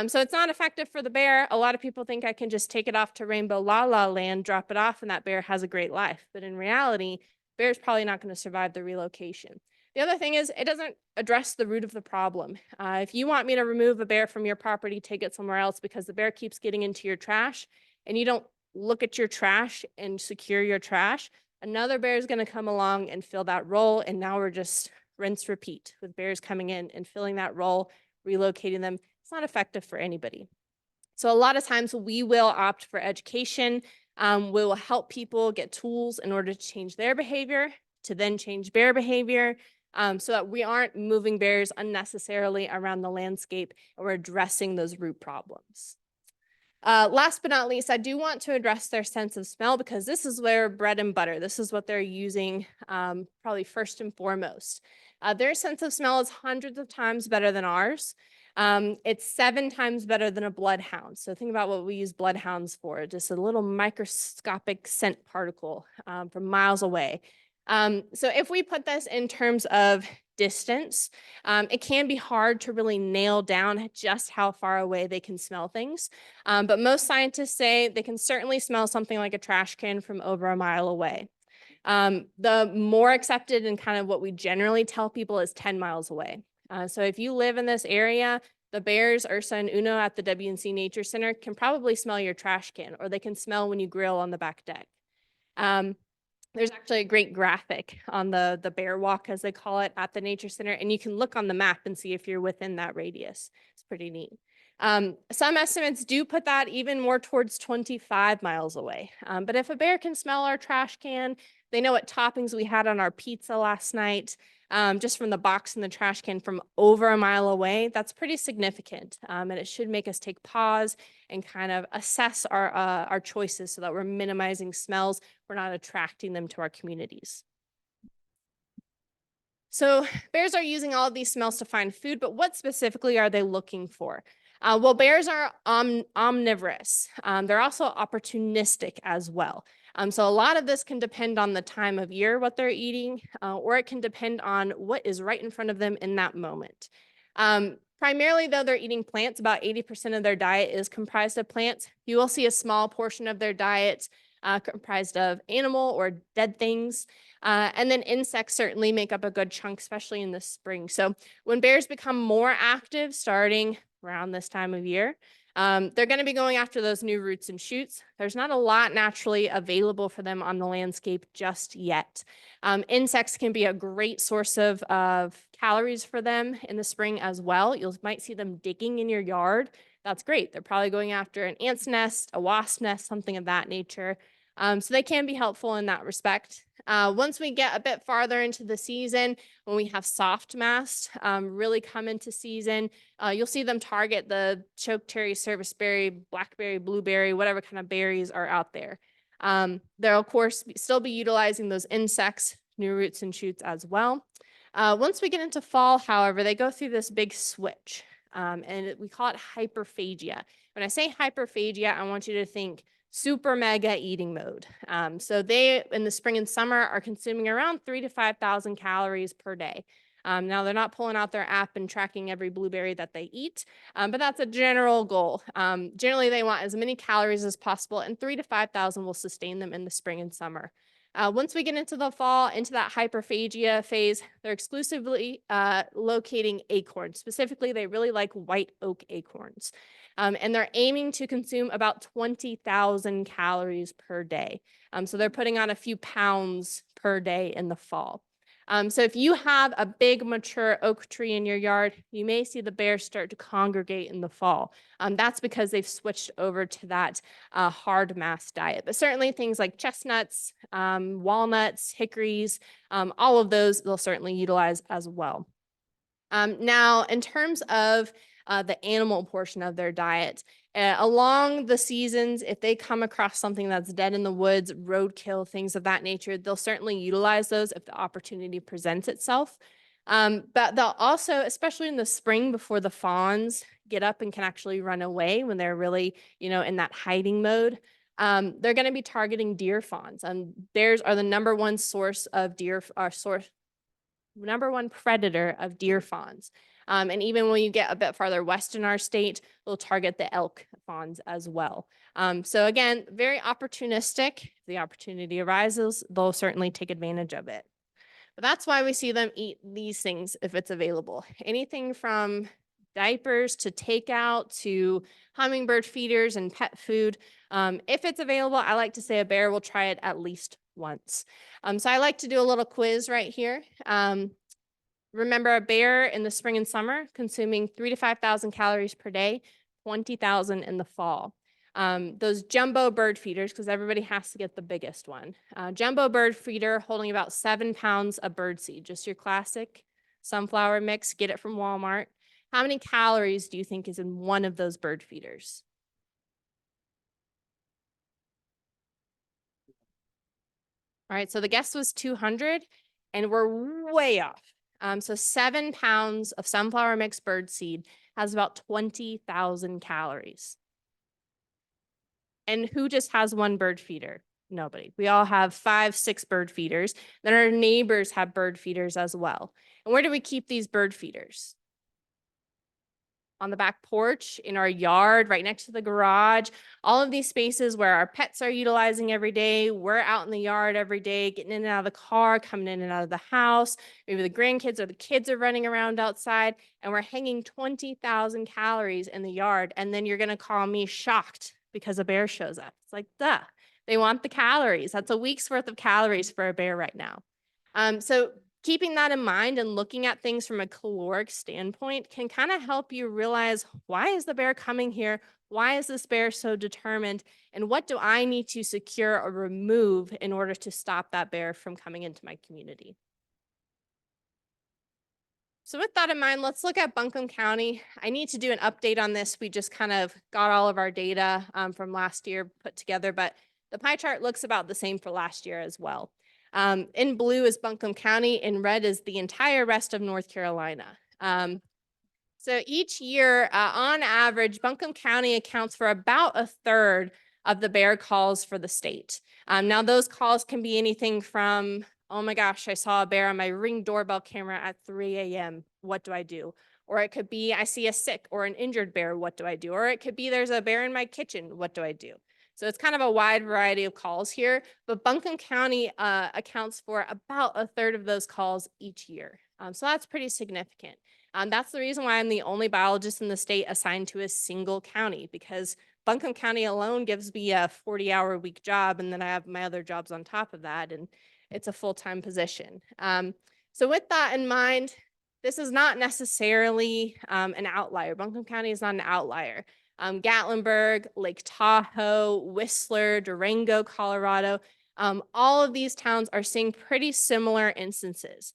So it's not effective for the bear. A lot of people think I can just take it off to Rainbow La La Land, drop it off, and that bear has a great life. But in reality, bear's probably not going to survive the relocation. The other thing is it doesn't address the root of the problem. If you want me to remove a bear from your property, take it somewhere else because the bear keeps getting into your trash, and you don't look at your trash and secure your trash, another bear is going to come along and fill that role. And now we're just rinse, repeat with bears coming in and filling that role, relocating them. It's not effective for anybody. So a lot of times we will opt for education. We will help people get tools in order to change their behavior, to then change bear behavior, so that we aren't moving bears unnecessarily around the landscape, and we're addressing those root problems. Last but not least, I do want to address their sense of smell because this is their bread and butter. This is what they're using probably first and foremost. Their sense of smell is hundreds of times better than ours. It's 7 times better than a bloodhound. So think about what we use bloodhounds for, just a little microscopic scent particle from miles away. So if we put this in terms of distance, it can be hard to really nail down just how far away they can smell things. But most scientists say they can certainly smell something like a trash can from over a mile away. The more accepted and kind of what we generally tell people is 10 miles away. So if you live in this area, the bears, Ursa and Uno at the WNC Nature Center can probably smell your trash can, or they can smell when you grill on the back deck. There's actually a great graphic on the bear walk, as they call it, at the Nature Center, and you can look on the map and see if you're within that radius. It's pretty neat. Some estimates do put that even more towards 25 miles away. But if a bear can smell our trash can, they know what toppings we had on our pizza last night, just from the box in the trash can from over a mile away, that's pretty significant. And it should make us take pause and kind of assess our choices so that we're minimizing smells. We're not attracting them to our communities. So bears are using all of these smells to find food, but what specifically are they looking for? Well, bears are omnivorous. They're also opportunistic as well. So a lot of this can depend on the time of year, what they're eating, or it can depend on what is right in front of them in that moment. Primarily, though, they're eating plants. About 80% of their diet is comprised of plants. You will see a small portion of their diet comprised of animal or dead things. And then insects certainly make up a good chunk, especially in the spring. So when bears become more active starting around this time of year, they're going to be going after those new roots and shoots. There's not a lot naturally available for them on the landscape just yet. Insects can be a great source of calories for them in the spring as well. You might see them digging in your yard. That's great. They're probably going after an ant's nest, a wasp nest, something of that nature. So they can be helpful in that respect. Once we get a bit farther into the season, when we have soft mast really come into season, you'll see them target the chokecherry, serviceberry, blackberry, blueberry, whatever kind of berries are out there. They'll, of course, still be utilizing those insects, new roots and shoots as well. Once we get into fall, however, they go through this big switch, and we call it hyperphagia. When I say hyperphagia, I want you to think super mega eating mode. So they, in the spring and summer, are consuming around 3,000 to 5,000 calories per day. Now they're not pulling out their app and tracking every blueberry that they eat, but that's a general goal. Generally, they want as many calories as possible, and 3,000 to 5,000 will sustain them in the spring and summer. Once we get into the fall, into that hyperphagia phase, they're exclusively locating acorns. Specifically, they really like white oak acorns. And they're aiming to consume about 20,000 calories per day. So they're putting on a few pounds per day in the fall. So if you have a big mature oak tree in your yard, you may see the bears start to congregate in the fall. That's because they've switched over to that hard mass diet. But certainly things like chestnuts, walnuts, hickories, all of those they'll certainly utilize as well. Now, in terms of the animal portion of their diet, along the seasons, if they come across something that's dead in the woods, roadkill, things of that nature, they'll certainly utilize those if the opportunity presents itself. But they'll also, especially in the spring before the fawns get up and can actually run away when they're really, in that hiding mode, they're going to be targeting deer fawns. Bears are the number one source of number one predator of deer fawns. And even when you get a bit farther west in our state, they'll target the elk fawns as well. So again, very opportunistic. If the opportunity arises, they'll certainly take advantage of it. But that's why we see them eat these things if it's available. Anything from diapers to takeout to hummingbird feeders and pet food. If it's available, I like to say a bear will try it at least once. So I like to do a little quiz right here. Remember, a bear in the spring and summer consuming 3,000 to 5,000 calories per day, 20,000 in the fall. Those jumbo bird feeders, because everybody has to get the biggest one. Jumbo bird feeder holding about 7 pounds of birdseed, just your classic sunflower mix, get it from Walmart. How many calories do you think is in one of those bird feeders? All right, so the guess was 200, and we're way off. So 7 pounds of sunflower mix birdseed has about 20,000 calories. And who just has one bird feeder? Nobody. We all have 5, 6 bird feeders. Then our neighbors have bird feeders as well. And where do we keep these bird feeders? On the back porch, in our yard, right next to the garage, all of these spaces where our pets are utilizing every day. We're out in the yard every day, getting in and out of the car, coming in and out of the house. Maybe the grandkids or the kids are running around outside, and we're hanging 20,000 calories in the yard. And then you're going to call me shocked because a bear shows up. It's like, duh, they want the calories. That's a week's worth of calories for a bear right now. So keeping that in mind and looking at things from a caloric standpoint can kind of help you realize, why is the bear coming here? Why is this bear so determined? And what do I need to secure or remove in order to stop that bear from coming into my community? So with that in mind, let's look at Buncombe County. I need to do an update on this. We just kind of got all of our data from last year put together, but the pie chart looks about the same for last year as well. In blue is Buncombe County, in red is the entire rest of North Carolina. So each year, on average, Buncombe County accounts for about 1/3 of the bear calls for the state. Now those calls can be anything from, oh my gosh, I saw a bear on my Ring doorbell camera at 3 a.m. What do I do? Or it could be, I see a sick or an injured bear. What do I do? Or it could be, there's a bear in my kitchen. What do I do? So it's kind of a wide variety of calls here, but Buncombe County accounts for about 1/3 of those calls each year. So that's pretty significant. That's the reason why I'm the only biologist in the state assigned to a single county, because Buncombe County alone gives me a 40-hour-a-week job, and then I have my other jobs on top of that, and it's a full-time position. So with that in mind, this is not necessarily an outlier. Buncombe County is not an outlier. Gatlinburg, Lake Tahoe, Whistler, Durango, Colorado, all of these towns are seeing pretty similar instances,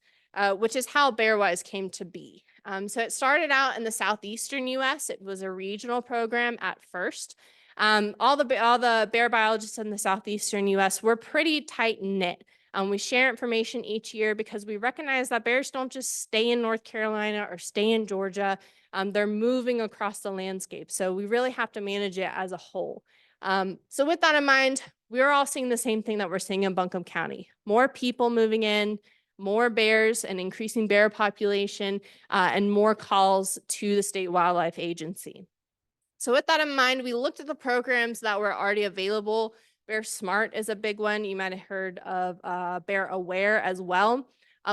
which is how Bearwise came to be. So it started out in the southeastern US. It was a regional program at first. All the bear biologists in the southeastern US were pretty tight knit. We share information each year because we recognize that bears don't just stay in North Carolina or stay in Georgia. They're moving across the landscape. So we really have to manage it as a whole. So with that in mind, we're all seeing the same thing that we're seeing in Buncombe County. More people moving in, more bears, and increasing bear population, and more calls to the State Wildlife Agency. So with that in mind, we looked at the programs that were already available. Bear Smart is a big one. You might have heard of Bear Aware as well,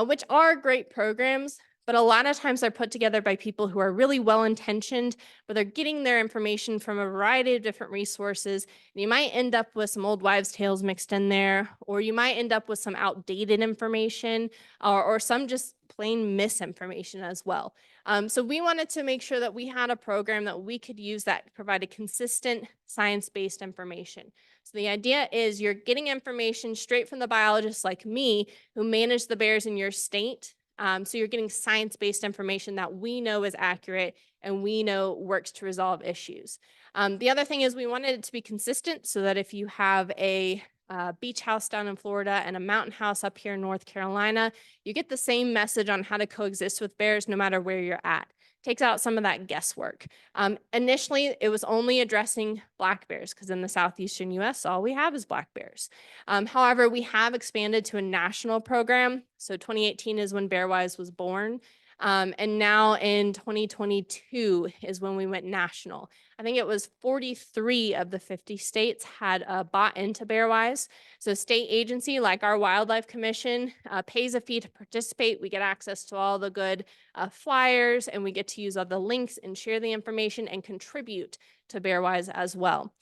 which are great programs, but a lot of times they're put together by people who are really well-intentioned, but they're getting their information from a variety of different resources. And you might end up with some old wives' tales mixed in there, or you might end up with some outdated information, or some just plain misinformation as well. So we wanted to make sure that we had a program that we could use that provided consistent science-based information. So the idea is you're getting information straight from the biologists like me who manage the bears in your state. So you're getting science-based information that we know is accurate and we know works to resolve issues. The other thing is we wanted it to be consistent so that if you have a beach house down in Florida and a mountain house up here in North Carolina, you get the same message on how to coexist with bears no matter where you're at. Takes out some of that guesswork. Initially, it was only addressing black bears because in the southeastern US, all we have is black bears. However, we have expanded to a national program. So 2018 is when BearWise was born. And now in 2022 is when we went national. I think it was 43 of the 50 states had bought into BearWise. So state agency like our Wildlife Commission pays a fee to participate. We get access to all the good flyers and we get to use all the links and share the information and contribute to BearWise as well.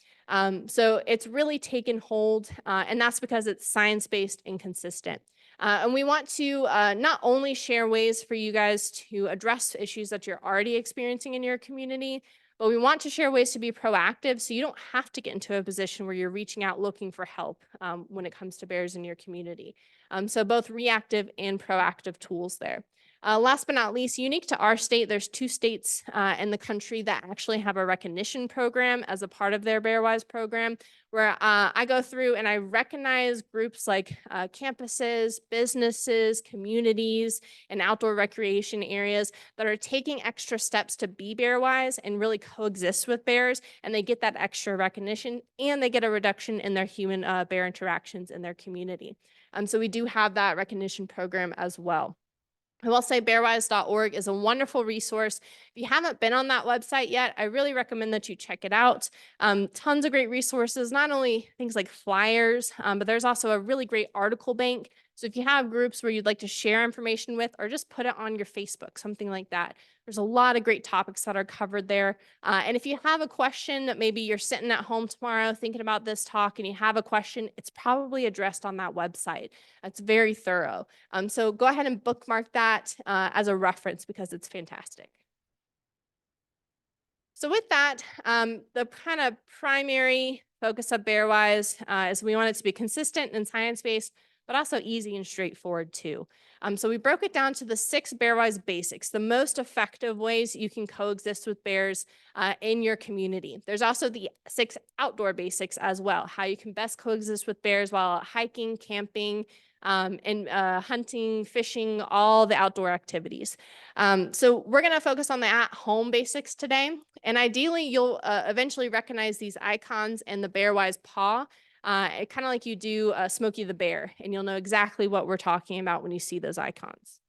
So it's really taken hold and that's because it's science-based and consistent. And we want to not only share ways for you guys to address issues that you're already experiencing in your community, but we want to share ways to be proactive so you don't have to get into a position where you're reaching out looking for help when it comes to bears in your community. So both reactive and proactive tools there. Last but not least, unique to our state, there's 2 states in the country that actually have a recognition program as a part of their BearWise program, where I go through and I recognize groups like campuses, businesses, communities, and outdoor recreation areas that are taking extra steps to be BearWise and really coexist with bears, and they get that extra recognition and they get a reduction in their human bear interactions in their community. So we do have that recognition program as well. I will say bearwise.org is a wonderful resource. If you haven't been on that website yet, I really recommend that you check it out. Tons of great resources, not only things like flyers, but there's also a really great article bank. So if you have groups where you'd like to share information with or just put it on your Facebook, something like that, there's a lot of great topics that are covered there. And if you have a question that maybe you're sitting at home tomorrow thinking about this talk and you have a question, it's probably addressed on that website. It's very thorough. So go ahead and bookmark that as a reference because it's fantastic. So with that, the kind of primary focus of BearWise is we want it to be consistent and science-based, but also easy and straightforward too. So we broke it down to the 6 BearWise basics, the most effective ways you can coexist with bears in your community. There's also the 6 outdoor basics as well, how you can best coexist with bears while hiking, camping, and hunting, fishing, all the outdoor activities. So we're going to focus on the at-home basics today. And ideally, you'll eventually recognize these icons and the BearWise paw, kind of like you do Smokey the Bear, and you'll know exactly what we're talking about when you see those icons.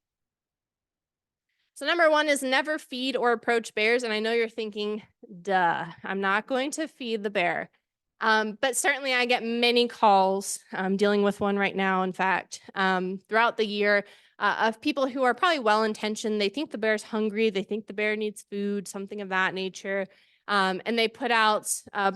So number 1 is never feed or approach bears. And I know you're thinking, duh, I'm not going to feed the bear. But certainly I get many calls, dealing with one right now, in fact, throughout the year of people who are probably well-intentioned. They think the bear's hungry. They think the bear needs food, something of that nature. And they put out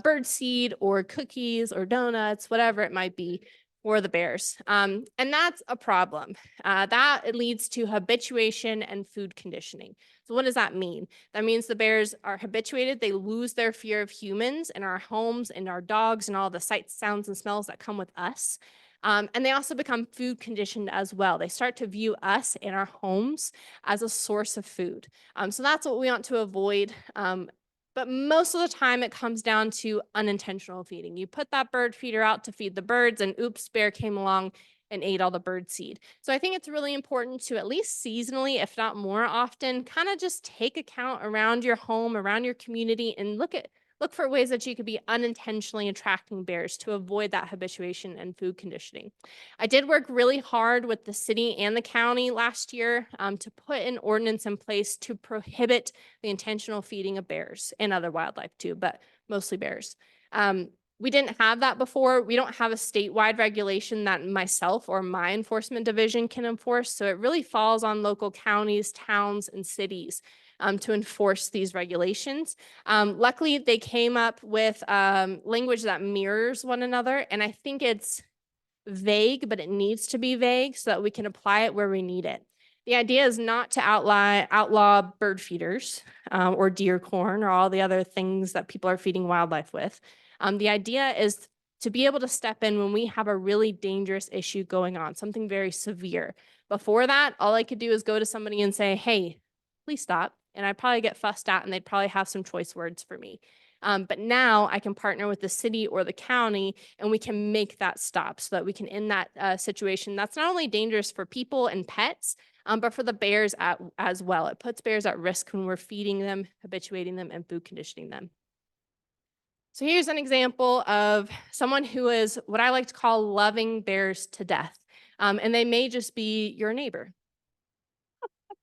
bird seed or cookies or donuts, whatever it might be, for the bears. And that's a problem. That leads to habituation and food conditioning. So what does that mean? That means the bears are habituated. They lose their fear of humans and our homes and our dogs and all the sights, sounds, and smells that come with us. And they also become food conditioned as well. They start to view us and our homes as a source of food. So that's what we want to avoid. But most of the time it comes down to unintentional feeding. You put that bird feeder out to feed the birds and oops, bear came along and ate all the bird seed. So I think it's really important to at least seasonally, if not more often, kind of just take account around your home, around your community and look at look for ways that you could be unintentionally attracting bears to avoid that habituation and food conditioning. I did work really hard with the city and the county last year to put an ordinance in place to prohibit the intentional feeding of bears and other wildlife too, but mostly bears. We didn't have that before. We don't have a statewide regulation that myself or my enforcement division can enforce. So it really falls on local counties, towns, and cities to enforce these regulations. Luckily, they came up with language that mirrors one another. And I think it's vague, but it needs to be vague so that we can apply it where we need it. The idea is not to outlaw bird feeders or deer corn or all the other things that people are feeding wildlife with. The idea is to be able to step in when we have a really dangerous issue going on, something very severe. Before that, all I could do is go to somebody and say, hey, please stop. And I'd probably get fussed at and they'd probably have some choice words for me. But now I can partner with the city or the county and we can make that stop so that we can end that situation. That's not only dangerous for people and pets, but for the bears as well. It puts bears at risk when we're feeding them, habituating them, and food conditioning them. So here's an example of someone who is what I like to call loving bears to death. And they may just be your neighbor.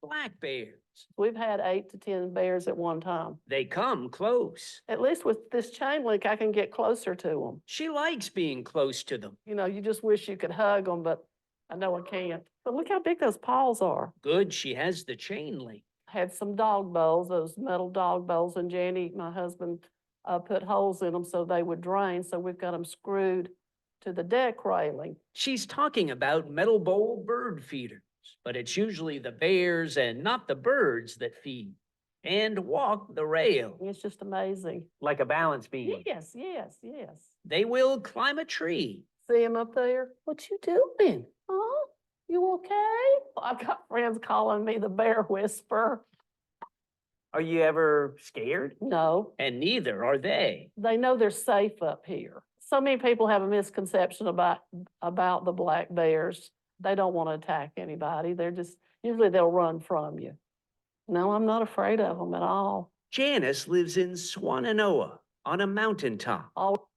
Black bears. We've had 8 to 10 bears at one time. They come close. At least with this chain link, I can get closer to them. She likes being close to them. You know, you just wish you could hug them, but I know I can't. But look how big those paws are. Good she has the chain link. Had some dog bowls, those metal dog bowls, and Jenny, my husband, put holes in them so they would drain. So we've got them screwed to the deck railing. She's talking about metal bowl bird feeders, but it's usually the bears and not the birds that feed and walk the rail. It's just amazing. Like a balance beam. Yes, yes, yes. They will climb a tree. See him up there? What you doing? Huh? You okay? I've got friends calling me the bear whisperer. Are you ever scared? No, And neither are they. they know they're safe up here. So many people have a misconception about the black bears. They don't want to attack anybody. They're just, usually they'll run from you. No, I'm not afraid of them at all. Janice lives in Swannanoa on a mountaintop. All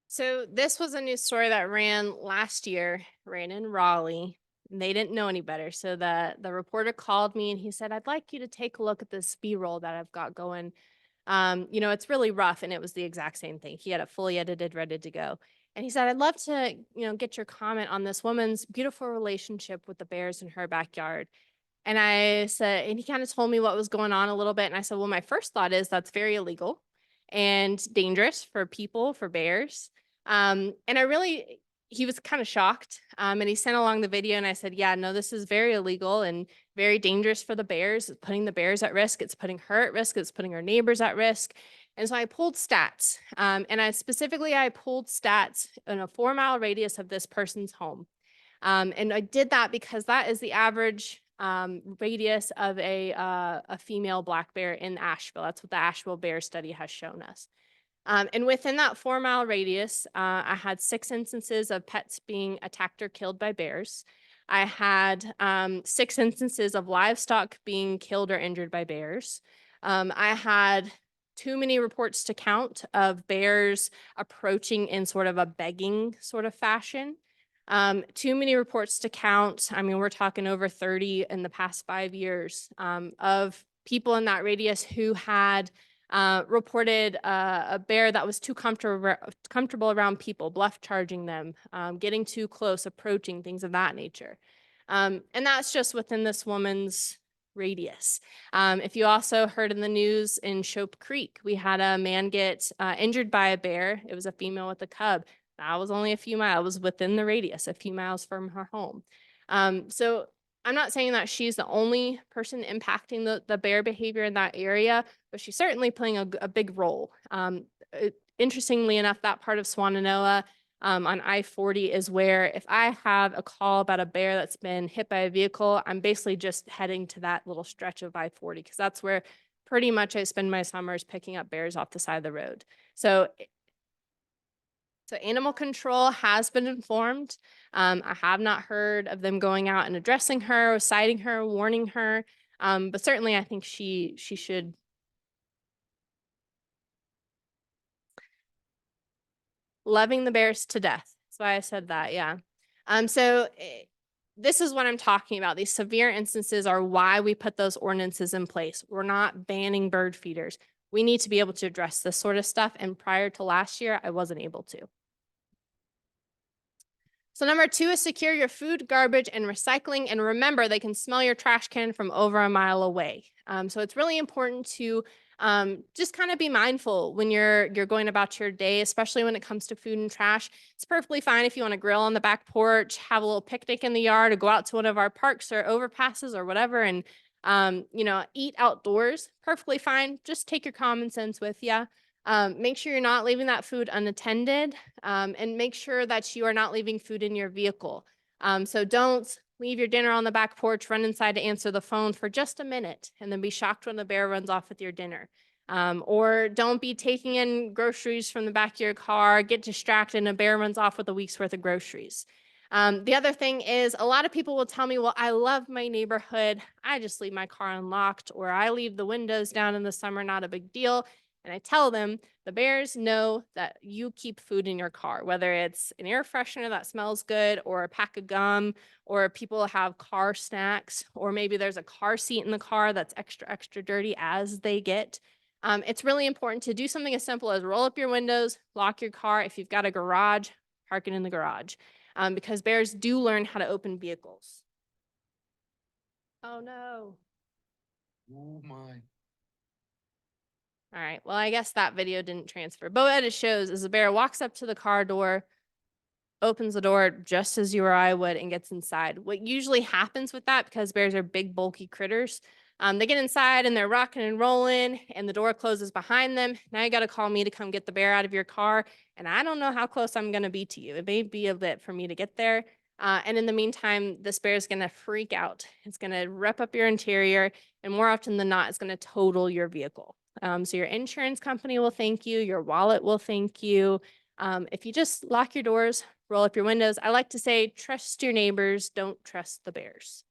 So this was a news story that ran last year, ran in Raleigh. And they didn't know any better. So the reporter called me and he said, I'd like you to take a look at this B-roll that I've got going. You know, it's really rough. And it was the exact same thing. He had it fully edited, ready to go. And he said, I'd love to, get your comment on this woman's beautiful relationship with the bears in her backyard. And I said, and he kind of told me what was going on a little bit. And I said, well, my first thought is that's very illegal and dangerous for people, for bears. And he was kind of shocked. And he sent along the video and I said, yeah, no, this is very illegal and very dangerous for the bears. It's putting the bears at risk. It's putting her at risk. It's putting her neighbors at risk. And so I pulled stats. And I pulled stats in a 4-mile radius of this person's home. And I did that because that is the average radius of a female black bear in Asheville. That's what the Asheville Bear Study has shown us. And within that 4-mile radius, I had 6 instances of pets being attacked or killed by bears. I had 6 instances of livestock being killed or injured by bears. I had too many reports to count of bears approaching in sort of a begging sort of fashion. Too many reports to count. I mean, we're talking over 30 in the past 5 years of people in that radius who had reported a bear that was too comfortable around people, bluff charging them, getting too close, approaching, things of that nature. And that's just within this woman's radius. If you also heard in the news in Shope Creek, we had a man get injured by a bear. It was a female with a cub. That was only a few miles within the radius, a few miles from her home. So I'm not saying that she's the only person impacting the bear behavior in that area, but she's certainly playing a big role. Interestingly enough, that part of Swannanoa on I-40 is where if I have a call about a bear that's been hit by a vehicle, I'm basically just heading to that little stretch of I-40 because that's where pretty much I spend my summers picking up bears off the side of the road. So animal control has been informed. I have not heard of them going out and addressing her, or citing her, warning her. But certainly I think she should loving the bears to death. That's why I said that, yeah. This is what I'm talking about. These severe instances are why we put those ordinances in place. We're not banning bird feeders. We need to be able to address this sort of stuff. And prior to last year, I wasn't able to. So number 2 is secure your food, garbage, and recycling. And remember, they can smell your trash can from over a mile away. So it's really important to just kind of be mindful when you're going about your day, especially when it comes to food and trash. It's perfectly fine if you want to grill on the back porch, have a little picnic in the yard, or go out to one of our parks or overpasses or whatever, and eat outdoors. Perfectly fine. Just take your common sense with you. Make sure you're not leaving that food unattended, and make sure that you are not leaving food in your vehicle. So don't leave your dinner on the back porch, run inside to answer the phone for just a minute, and then be shocked when the bear runs off with your dinner. Or don't be taking in groceries from the back of your car, get distracted, and a bear runs off with a week's worth of groceries. The other thing is, a lot of people will tell me, well, I love my neighborhood. I just leave my car unlocked, or I leave the windows down in the summer, not a big deal. And I tell them the bears know that you keep food in your car, whether it's an air freshener that smells good, or a pack of gum, or people have car snacks, or maybe there's a car seat in the car that's extra, extra dirty as they get. It's really important to do something as simple as roll up your windows, lock your car. If you've got a garage, park it in the garage, because bears do learn how to open vehicles. Oh no. Oh my. All right, well, I guess that video didn't transfer. But what it shows is a bear walks up to the car door, opens the door just as you or I would, and gets inside. What usually happens with that, because bears are big, bulky critters, they get inside and they're rocking and rolling, and the door closes behind them. Now you got to call me to come get the bear out of your car, and I don't know how close I'm going to be to you. It may be a bit for me to get there. And in the meantime, this bear is going to freak out. It's going to rip up your interior, and more often than not, it's going to total your vehicle. So your insurance company will thank you. Your wallet will thank you. If you just lock your doors, roll up your windows. I like to say, trust your neighbors, don't trust the bears.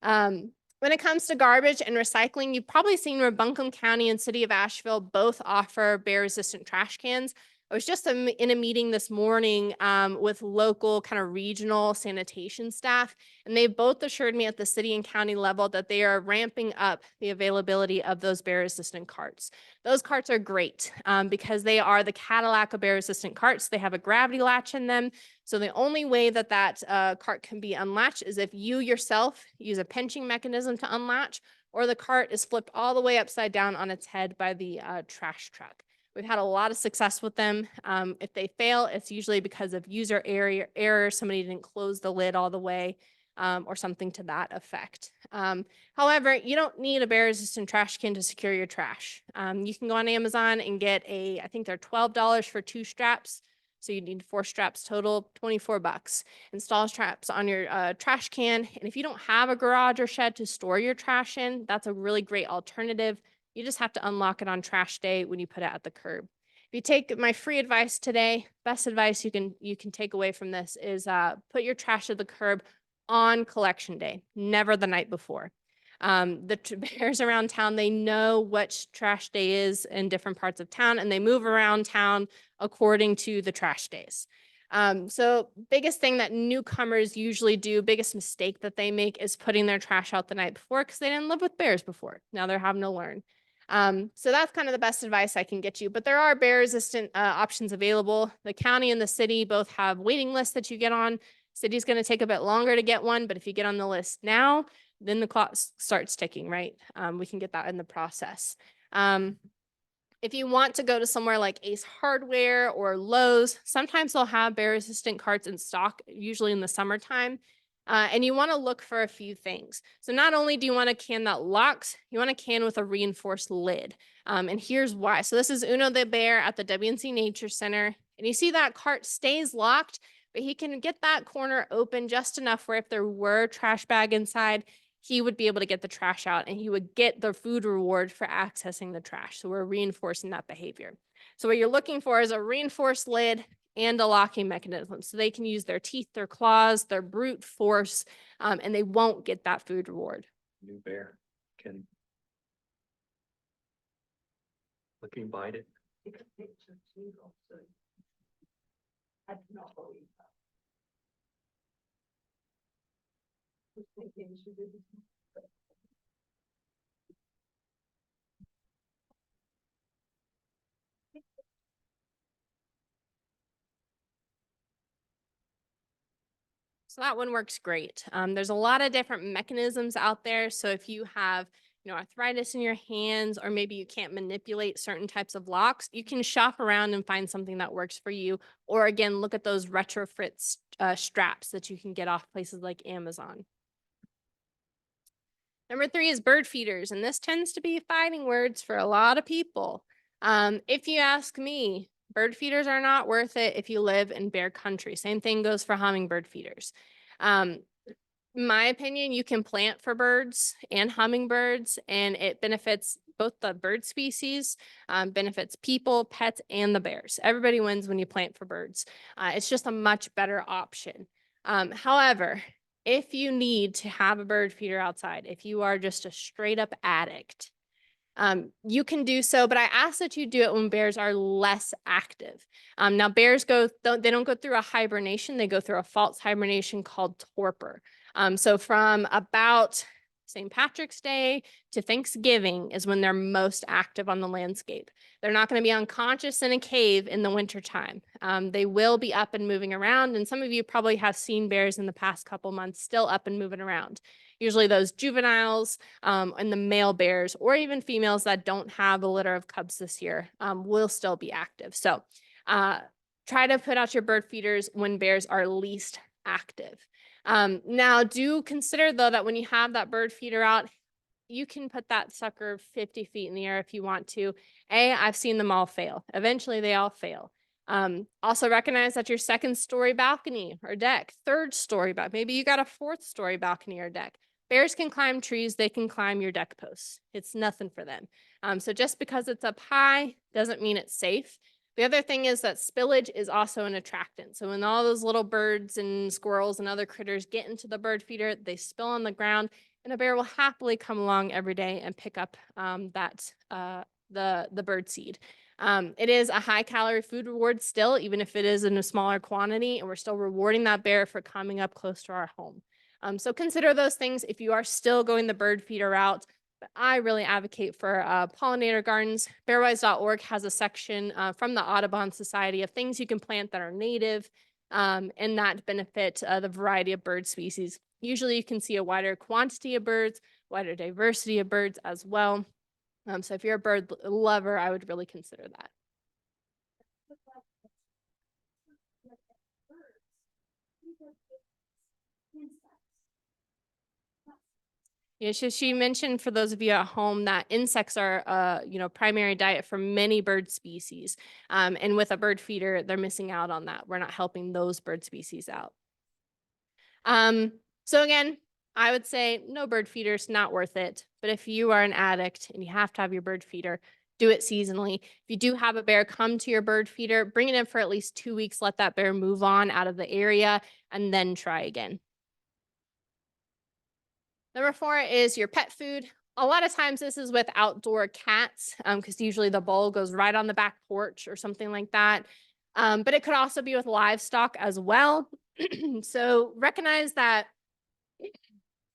When it comes to garbage and recycling, you've probably seen where Buncombe County and City of Asheville both offer bear-resistant trash cans. I was just in a meeting this morning with local kind of regional sanitation staff, and they both assured me at the city and county level that they are ramping up the availability of those bear-resistant carts. Those carts are great because they are the Cadillac of bear-resistant carts. They have a gravity latch in them. So the only way that cart can be unlatched is if you yourself use a pinching mechanism to unlatch, or the cart is flipped all the way upside down on its head by the trash truck. We've had a lot of success with them. If they fail, it's usually because of user error, somebody didn't close the lid all the way, or something to that effect. However, you don't need a bear-resistant trash can to secure your trash. You can go on Amazon and get I think they're $12 for 2 straps. So you need 4 straps total, $24. Install straps on your trash can. And if you don't have a garage or shed to store your trash in, that's a really great alternative. You just have to unlock it on trash day when you put it at the curb. If you take my free advice today, best advice you can take away from this is put your trash at the curb on collection day, never the night before. The bears around town, they know what trash day is in different parts of town, and they move around town according to the trash days. So biggest thing that newcomers usually do, biggest mistake that they make, is putting their trash out the night before, because they didn't live with bears before. Now they're having to learn. So that's kind of the best advice I can get you, but there are bear resistant options available. The county and the city both have waiting lists that you get on. City's going to take a bit longer to get one, but if you get on the list now, then the clock starts ticking, right? We can get that in the process. If you want to go to somewhere like Ace Hardware or Lowe's, sometimes they'll have bear resistant carts in stock, usually in the summertime. And you want to look for a few things. So not only do you want a can that locks, you want a can with a reinforced lid. And here's why. So this is Uno the bear at the WNC Nature Center. And you see that cart stays locked, but he can get that corner open just enough where if there were a trash bag inside, he would be able to get the trash out, and he would get the food reward for accessing the trash. So we're reinforcing that behavior. So what you're looking for is a reinforced lid and a locking mechanism. So they can use their teeth, their claws, their brute force, and they won't get that food reward. New bear can bite it. I do not believe that. So that one works great. There's a lot of different mechanisms out there. So if you have, arthritis in your hands, or maybe you can't manipulate certain types of locks, you can shop around and find something that works for you. Or again, look at those retrofit straps that you can get off places like Amazon. Number 3 is bird feeders, and this tends to be fighting words for a lot of people. If you ask me, bird feeders are not worth it if you live in bear country. Same thing goes for hummingbird feeders. In my opinion, you can plant for birds and hummingbirds, and it benefits both the bird species, benefits people, pets, and the bears. Everybody wins when you plant for birds. It's just a much better option. However, if you need to have a bird feeder outside, if you are just a straight up addict, you can do so, but I ask that you do it when bears are less active. Now bears they don't go through a hibernation, they go through a false hibernation called torpor. So from about St. Patrick's Day to Thanksgiving is when they're most active on the landscape. They're not going to be unconscious in a cave in the wintertime. They will be up and moving around, and some of you probably have seen bears in the past couple months still up and moving around. Usually those juveniles and the male bears, or even females that don't have a litter of cubs this year, will still be active. So try to put out your bird feeders when bears are least active. Now do consider though that when you have that bird feeder out, you can put that sucker 50 feet in the air if you want to. I've seen them all fail. Eventually they all fail. Also recognize that your 2nd story balcony or deck, 3rd story, but maybe you got a 4th story balcony or deck. Bears can climb trees, they can climb your deck posts. It's nothing for them. So just because it's up high doesn't mean it's safe. The other thing is that spillage is also an attractant. So when all those little birds and squirrels and other critters get into the bird feeder, they spill on the ground, and a bear will happily come along every day and pick up the bird seed. It is a high calorie food reward still, even if it is in a smaller quantity, and we're still rewarding that bear for coming up close to our home. So consider those things if you are still going the bird feeder route. But I really advocate for pollinator gardens. Bearwise.org has a section from the Audubon Society of things you can plant that are native and that benefit the variety of bird species. Usually you can see a wider quantity of birds, wider diversity of birds as well. So if you're a bird lover, I would really consider that. Yeah, she mentioned for those of you at home that insects are, primary diet for many bird species. And with a bird feeder, they're missing out on that. We're not helping those bird species out. So again, I would say no bird feeders, not worth it. But if you are an addict and you have to have your bird feeder, do it seasonally. If you do have a bear come to your bird feeder, bring it in for at least 2 weeks, let that bear move on out of the area, and then try again. Number 4 is your pet food. A lot of times this is with outdoor cats because usually the bowl goes right on the back porch or something like that. But it could also be with livestock as well. So recognize that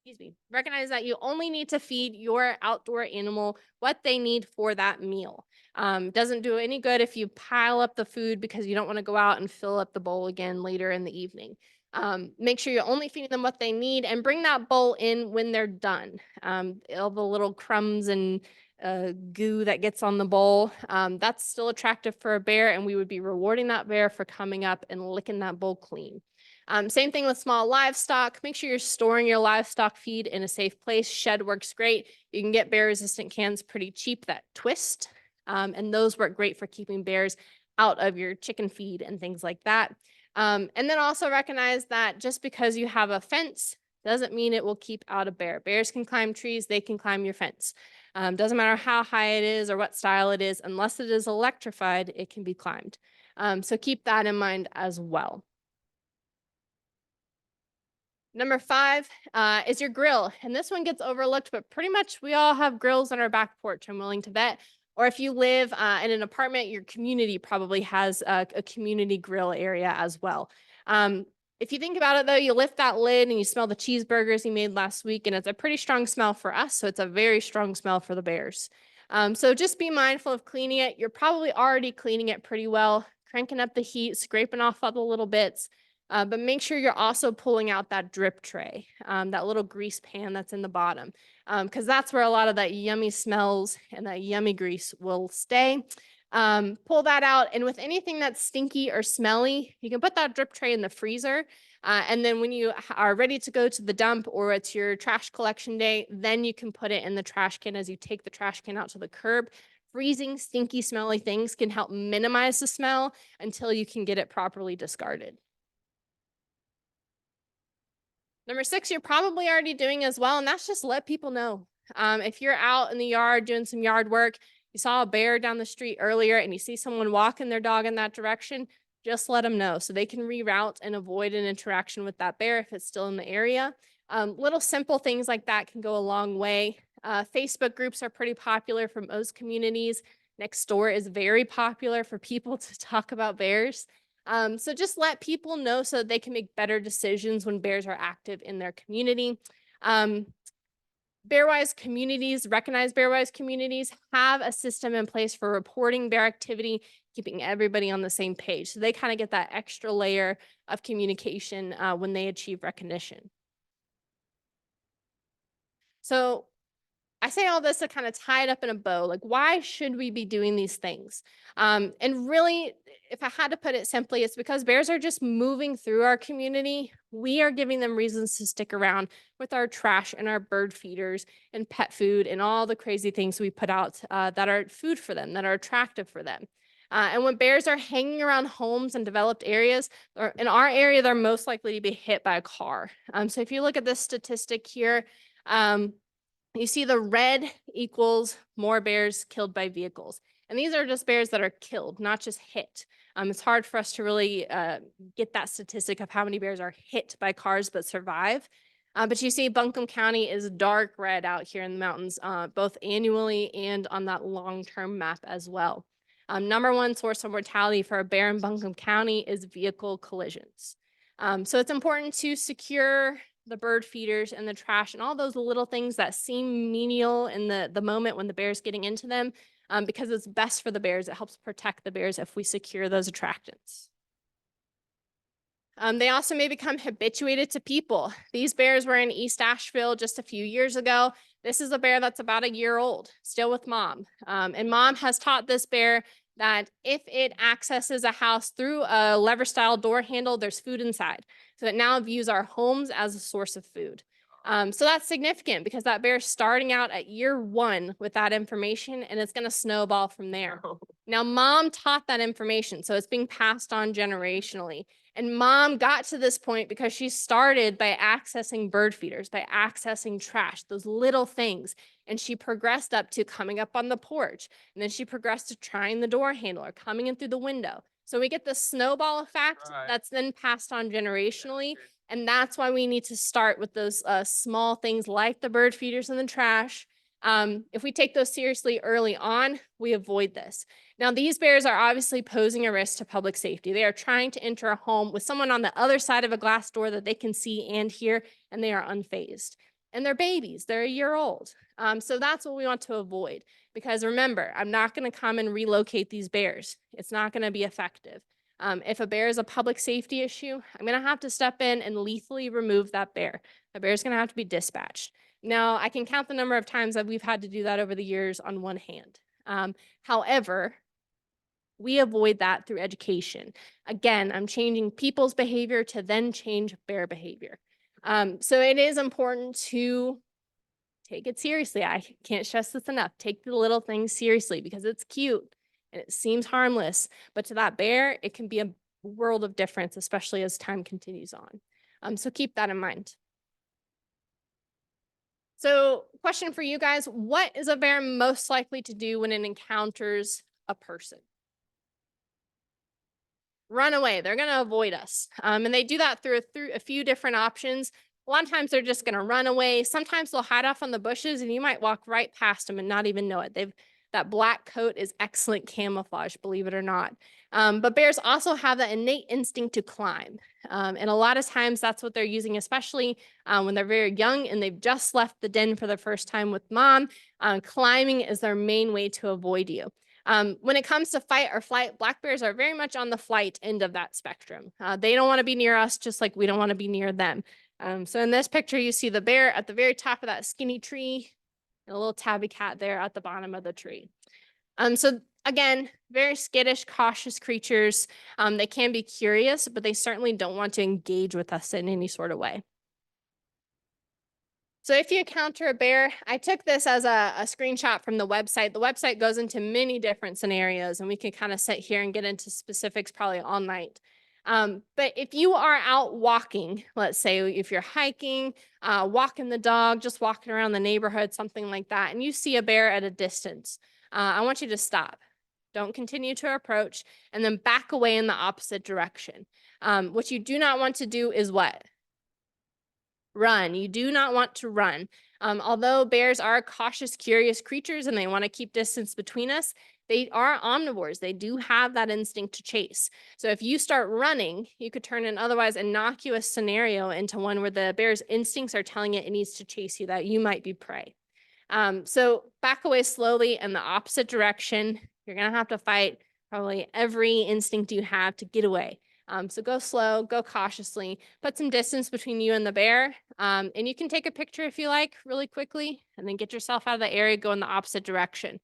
you only need to feed your outdoor animal what they need for that meal. Doesn't do any good if you pile up the food because you don't want to go out and fill up the bowl again later in the evening. Make sure you're only feeding them what they need and bring that bowl in when they're done. All the little crumbs and goo that gets on the bowl, that's still attractive for a bear, and we would be rewarding that bear for coming up and licking that bowl clean. Same thing with small livestock. Make sure you're storing your livestock feed in a safe place. Shed works great. You can get bear resistant cans pretty cheap that twist, and those work great for keeping bears out of your chicken feed and things like that. And then also recognize that just because you have a fence doesn't mean it will keep out a bear. Bears can climb trees, they can climb your fence. Doesn't matter how high it is or what style it is, unless it is electrified, it can be climbed. So keep that in mind as well. Number 5 is your grill. And this one gets overlooked, but pretty much we all have grills on our back porch, I'm willing to bet. Or if you live in an apartment, your community probably has a community grill area as well. If you think about it though, you lift that lid and you smell the cheeseburgers you made last week, and it's a pretty strong smell for us. So it's a very strong smell for the bears. So just be mindful of cleaning it. You're probably already cleaning it pretty well, cranking up the heat, scraping off all the little bits. But make sure you're also pulling out that drip tray, that little grease pan that's in the bottom, because that's where a lot of that yummy smells and that yummy grease will stay. Pull that out, and with anything that's stinky or smelly, you can put that drip tray in the freezer. And then when you are ready to go to the dump or it's your trash collection day, then you can put it in the trash can as you take the trash can out to the curb. Freezing, stinky, smelly things can help minimize the smell until you can get it properly discarded. Number 6, you're probably already doing as well, and that's just let people know. If you're out in the yard doing some yard work, you saw a bear down the street earlier and you see someone walking their dog in that direction, just let them know so they can reroute and avoid an interaction with that bear if it's still in the area. Little simple things like that can go a long way. Facebook groups are pretty popular for most communities. Next door is very popular for people to talk about bears. So just let people know so that they can make better decisions when bears are active in their community. Bearwise communities, recognized Bearwise communities have a system in place for reporting bear activity, keeping everybody on the same page. So they kind of get that extra layer of communication when they achieve recognition. So I say all this to kind of tie it up in a bow. Like, why should we be doing these things? And really, if I had to put it simply, it's because bears are just moving through our community. We are giving them reasons to stick around with our trash and our bird feeders and pet food and all the crazy things we put out that are food for them, that are attractive for them. And when bears are hanging around homes and developed areas, or in our area, they're most likely to be hit by a car. So if you look at this statistic here, you see the red equals more bears killed by vehicles. And these are just bears that are killed, not just hit. It's hard for us to really get that statistic of how many bears are hit by cars but survive. But you see Buncombe County is dark red out here in the mountains, both annually and on that long-term map as well. Number 1 source of mortality for a bear in Buncombe County is vehicle collisions. So it's important to secure the bird feeders and the trash and all those little things that seem menial in the moment when the bear's getting into them, because it's best for the bears. It helps protect the bears if we secure those attractants. They also may become habituated to people. These bears were in East Asheville just a few years ago. This is a bear that's about a year old, still with mom. And mom has taught this bear that if it accesses a house through a lever style door handle, there's food inside. So it now views our homes as a source of food. So that's significant because that bear is starting out at year 1 with that information, and it's going to snowball from there. Now, mom taught that information, so it's being passed on generationally. And mom got to this point because she started by accessing bird feeders, by accessing trash, those little things. And she progressed up to coming up on the porch. And then she progressed to trying the door handle or coming in through the window. So we get the snowball effect that's then passed on generationally. And that's why we need to start with those small things like the bird feeders and the trash. If we take those seriously early on, we avoid this. Now, these bears are obviously posing a risk to public safety. They are trying to enter a home with someone on the other side of a glass door that they can see and hear, and they are unfazed. And they're babies, they're a year old. So that's what we want to avoid. Because remember, I'm not going to come and relocate these bears. It's not going to be effective. If a bear is a public safety issue, I'm going to have to step in and lethally remove that bear. The bear is going to have to be dispatched. Now, I can count the number of times that we've had to do that over the years on one hand. However, we avoid that through education. Again, I'm changing people's behavior to then change bear behavior. So it is important to take it seriously. I can't stress this enough. Take the little things seriously because it's cute and it seems harmless, but to that bear, it can be a world of difference, especially as time continues on. So keep that in mind. So question for you guys, what is a bear most likely to do when it encounters a person? Run away. They're going to avoid us. And they do that through a few different options. A lot of times they're just going to run away. Sometimes they'll hide off on the bushes and you might walk right past them and not even know it. They've That black coat is excellent camouflage, believe it or not. But bears also have that innate instinct to climb. And a lot of times that's what they're using, especially when they're very young and they've just left the den for the first time with mom. Climbing is their main way to avoid you. When it comes to fight or flight, black bears are very much on the flight end of that spectrum. They don't want to be near us, just like we don't want to be near them. So in this picture, you see the bear at the very top of that skinny tree and a little tabby cat there at the bottom of the tree. So again, very skittish, cautious creatures. They can be curious, but they certainly don't want to engage with us in any sort of way. So if you encounter a bear, I took this as a screenshot from the website. The website goes into many different scenarios, and we can kind of sit here and get into specifics probably all night. But if you are out walking, let's say if you're hiking, walking the dog, just walking around the neighborhood, something like that, and you see a bear at a distance, I want you to stop. Don't continue to approach, and then back away in the opposite direction. What you do not want to do is what? Run. You do not want to run. Although bears are cautious, curious creatures and they want to keep distance between us, they are omnivores. They do have that instinct to chase. So if you start running, you could turn an otherwise innocuous scenario into one where the bear's instincts are telling it needs to chase you, that you might be prey. So back away slowly in the opposite direction. You're going to have to fight probably every instinct you have to get away. So go slow, go cautiously, put some distance between you and the bear. And you can take a picture if you like really quickly and then get yourself out of the area, go in the opposite direction.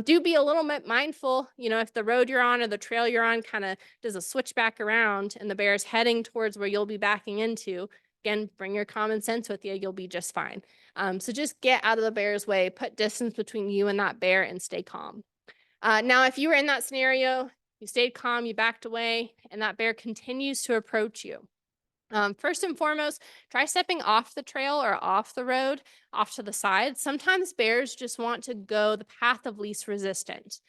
Do be a little bit mindful, you know, if the road you're on or the trail you're on kind of does a switch back around and the bear's heading towards where you'll be backing into, again, bring your common sense with you, you'll be just fine. So just get out of the bear's way, put distance between you and that bear and stay calm. Now, if you were in that scenario, you stayed calm, you backed away, and that bear continues to approach you. First and foremost, try stepping off the trail or off the road, off to the side. Sometimes bears just want to go the path of least resistance.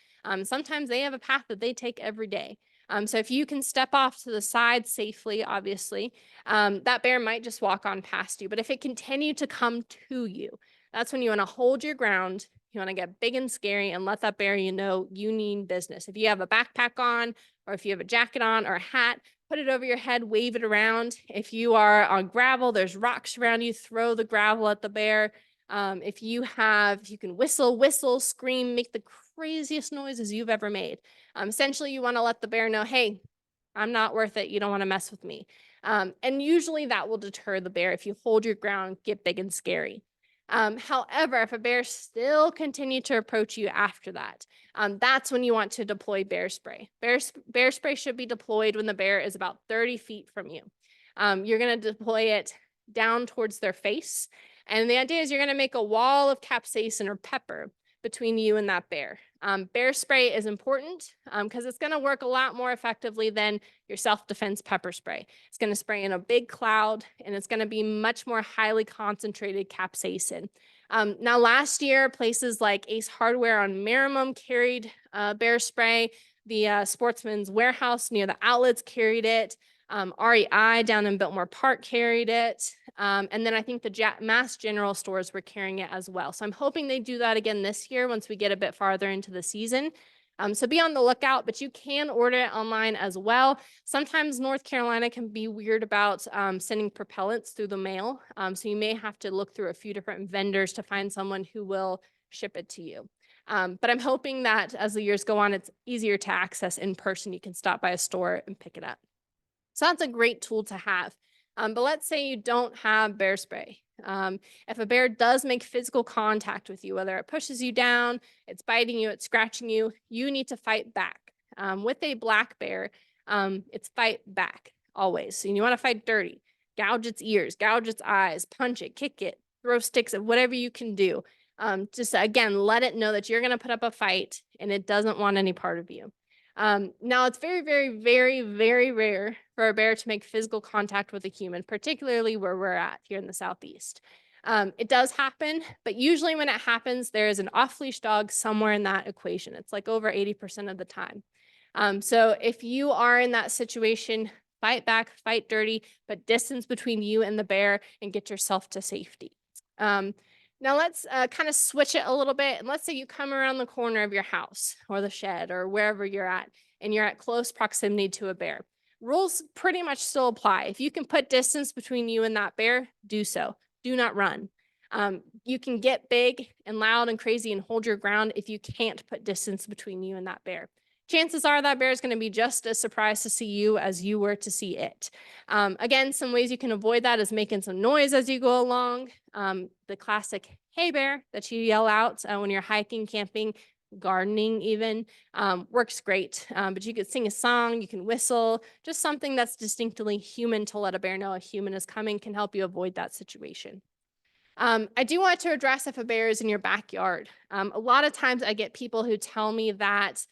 Sometimes they have a path that they take every day. So if you can step off to the side safely, obviously, that bear might just walk on past you. But if it continued to come to you, that's when you want to hold your ground. You want to get big and scary and let that bear you know you mean business. If you have a backpack on, or if you have a jacket on or a hat, put it over your head, wave it around. If you are on gravel, there's rocks around you, throw the gravel at the bear. If you can whistle, scream, make the craziest noises you've ever made. Essentially, you want to let the bear know, hey, I'm not worth it. You don't want to mess with me. And usually that will deter the bear if you hold your ground, get big and scary. However, if a bear still continue to approach you after that, that's when you want to deploy bear spray. Bear spray should be deployed when the bear is about 30 feet from you. You're going to deploy it down towards their face. And the idea is you're going to make a wall of capsaicin or pepper between you and that bear. Bear spray is important because it's going to work a lot more effectively than your self-defense pepper spray. It's going to spray in a big cloud and it's going to be much more highly concentrated capsaicin. Now, last year, places like Ace Hardware on Merrimum carried bear spray. The Sportsman's Warehouse near the outlets carried it. REI down in Biltmore Park carried it. And then I think the Mass General stores were carrying it as well. So I'm hoping they do that again this year once we get a bit farther into the season. So be on the lookout, but you can order it online as well. Sometimes North Carolina can be weird about sending propellants through the mail. So you may have to look through a few different vendors to find someone who will ship it to you. But I'm hoping that as the years go on, it's easier to access in person. You can stop by a store and pick it up. So that's a great tool to have. But let's say you don't have bear spray. If a bear does make physical contact with you, whether it pushes you down, it's biting you, it's scratching you, you need to fight back. With a black bear, it's fight back always. So you want to fight dirty, gouge its ears, gouge its eyes, punch it, kick it, throw sticks at whatever you can do. Just again, let it know that you're going to put up a fight and it doesn't want any part of you. Now, it's very, very, very, very rare for a bear to make physical contact with a human, particularly where we're at here in the Southeast. It does happen, but usually when it happens, there is an off-leash dog somewhere in that equation. It's like over 80% of the time. So if you are in that situation, fight back, fight dirty, but distance between you and the bear and get yourself to safety. Now let's kind of switch it a little bit. And let's say you come around the corner of your house or the shed or wherever you're at, and you're at close proximity to a bear. Rules pretty much still apply. If you can put distance between you and that bear, do so. Do not run. You can get big and loud and crazy and hold your ground if you can't put distance between you and that bear. Chances are that bear is going to be just as surprised to see you as you were to see it. Again, some ways you can avoid that is making some noise as you go along. The classic "hey bear" that you yell out when you're hiking, camping, gardening even, works great. But you could sing a song, you can whistle, just something that's distinctly human to let a bear know a human is coming can help you avoid that situation. I do want to address if a bear is in your backyard. A lot of times I get people who tell me that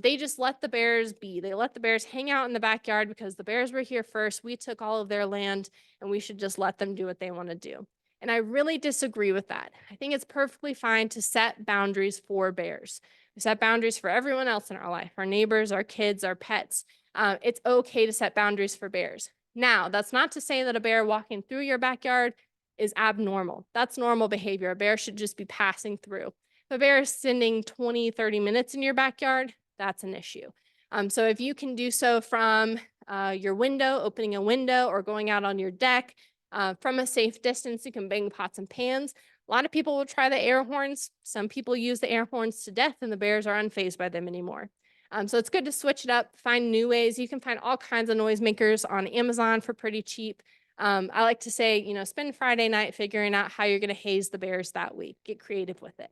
they just let the bears be. They let the bears hang out in the backyard because the bears were here first. We took all of their land and we should just let them do what they want to do. And I really disagree with that. I think it's perfectly fine to set boundaries for bears. We set boundaries for everyone else in our life, our neighbors, our kids, our pets. It's okay to set boundaries for bears. Now, that's not to say that a bear walking through your backyard is abnormal. That's normal behavior. A bear should just be passing through. If a bear is spending 20, 30 minutes in your backyard, that's an issue. So if you can do so from your window, opening a window or going out on your deck from a safe distance, you can bang pots and pans. A lot of people will try the air horns. Some people use the air horns to death and the bears are unfazed by them anymore. So it's good to switch it up, find new ways. You can find all kinds of noisemakers on Amazon for pretty cheap. I like to say, spend Friday night figuring out how you're going to haze the bears that week. Get creative with it.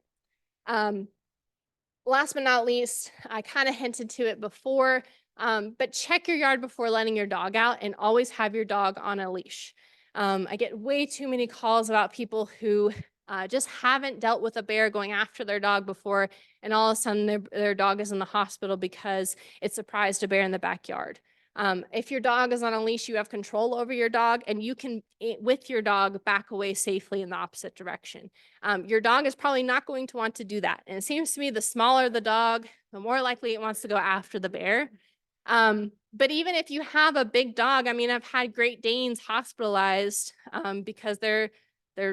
Last but not least, I kind of hinted to it before, but check your yard before letting your dog out and always have your dog on a leash. I get way too many calls about people who just haven't dealt with a bear going after their dog before, and all of a sudden their dog is in the hospital because it surprised a bear in the backyard. If your dog is on a leash, you have control over your dog and you can, with your dog, back away safely in the opposite direction. Your dog is probably not going to want to do that. And it seems to me the smaller the dog, the more likely it wants to go after the bear. But even if you have a big dog, I mean, I've had Great Danes hospitalized because their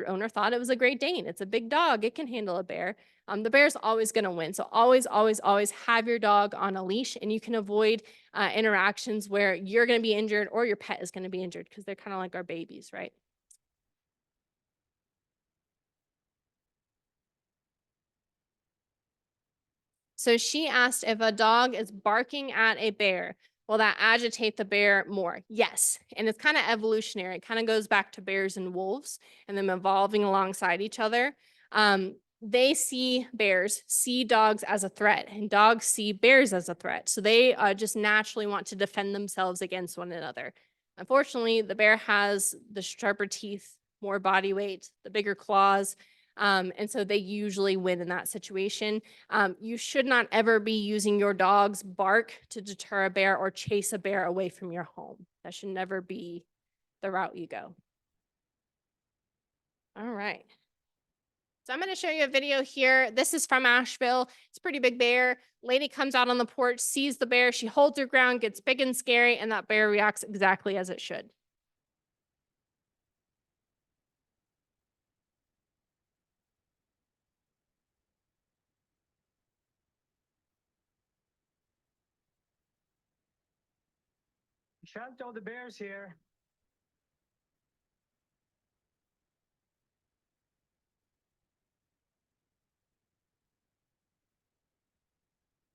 owner thought it was a Great Dane. It's a big dog. It can handle a bear. The bear's always going to win. So always, always, always have your dog on a leash, and you can avoid interactions where you're going to be injured or your pet is going to be injured because they're kind of like our babies, right? So she asked if a dog is barking at a bear, will that agitate the bear more? Yes. And it's kind of evolutionary. It kind of goes back to bears and wolves and them evolving alongside each other. They see bears, see dogs as a threat, and dogs see bears as a threat. So they just naturally want to defend themselves against one another. Unfortunately, the bear has the sharper teeth, more body weight, the bigger claws. And so they usually win in that situation. You should not ever be using your dog's bark to deter a bear or chase a bear away from your home. That should never be the route you go. All right. So I'm going to show you a video here. This is from Asheville. It's a pretty big bear. Lady comes out on the porch, sees the bear. She holds her ground, gets big and scary, and that bear reacts exactly as it should. Shanto, the bear's here.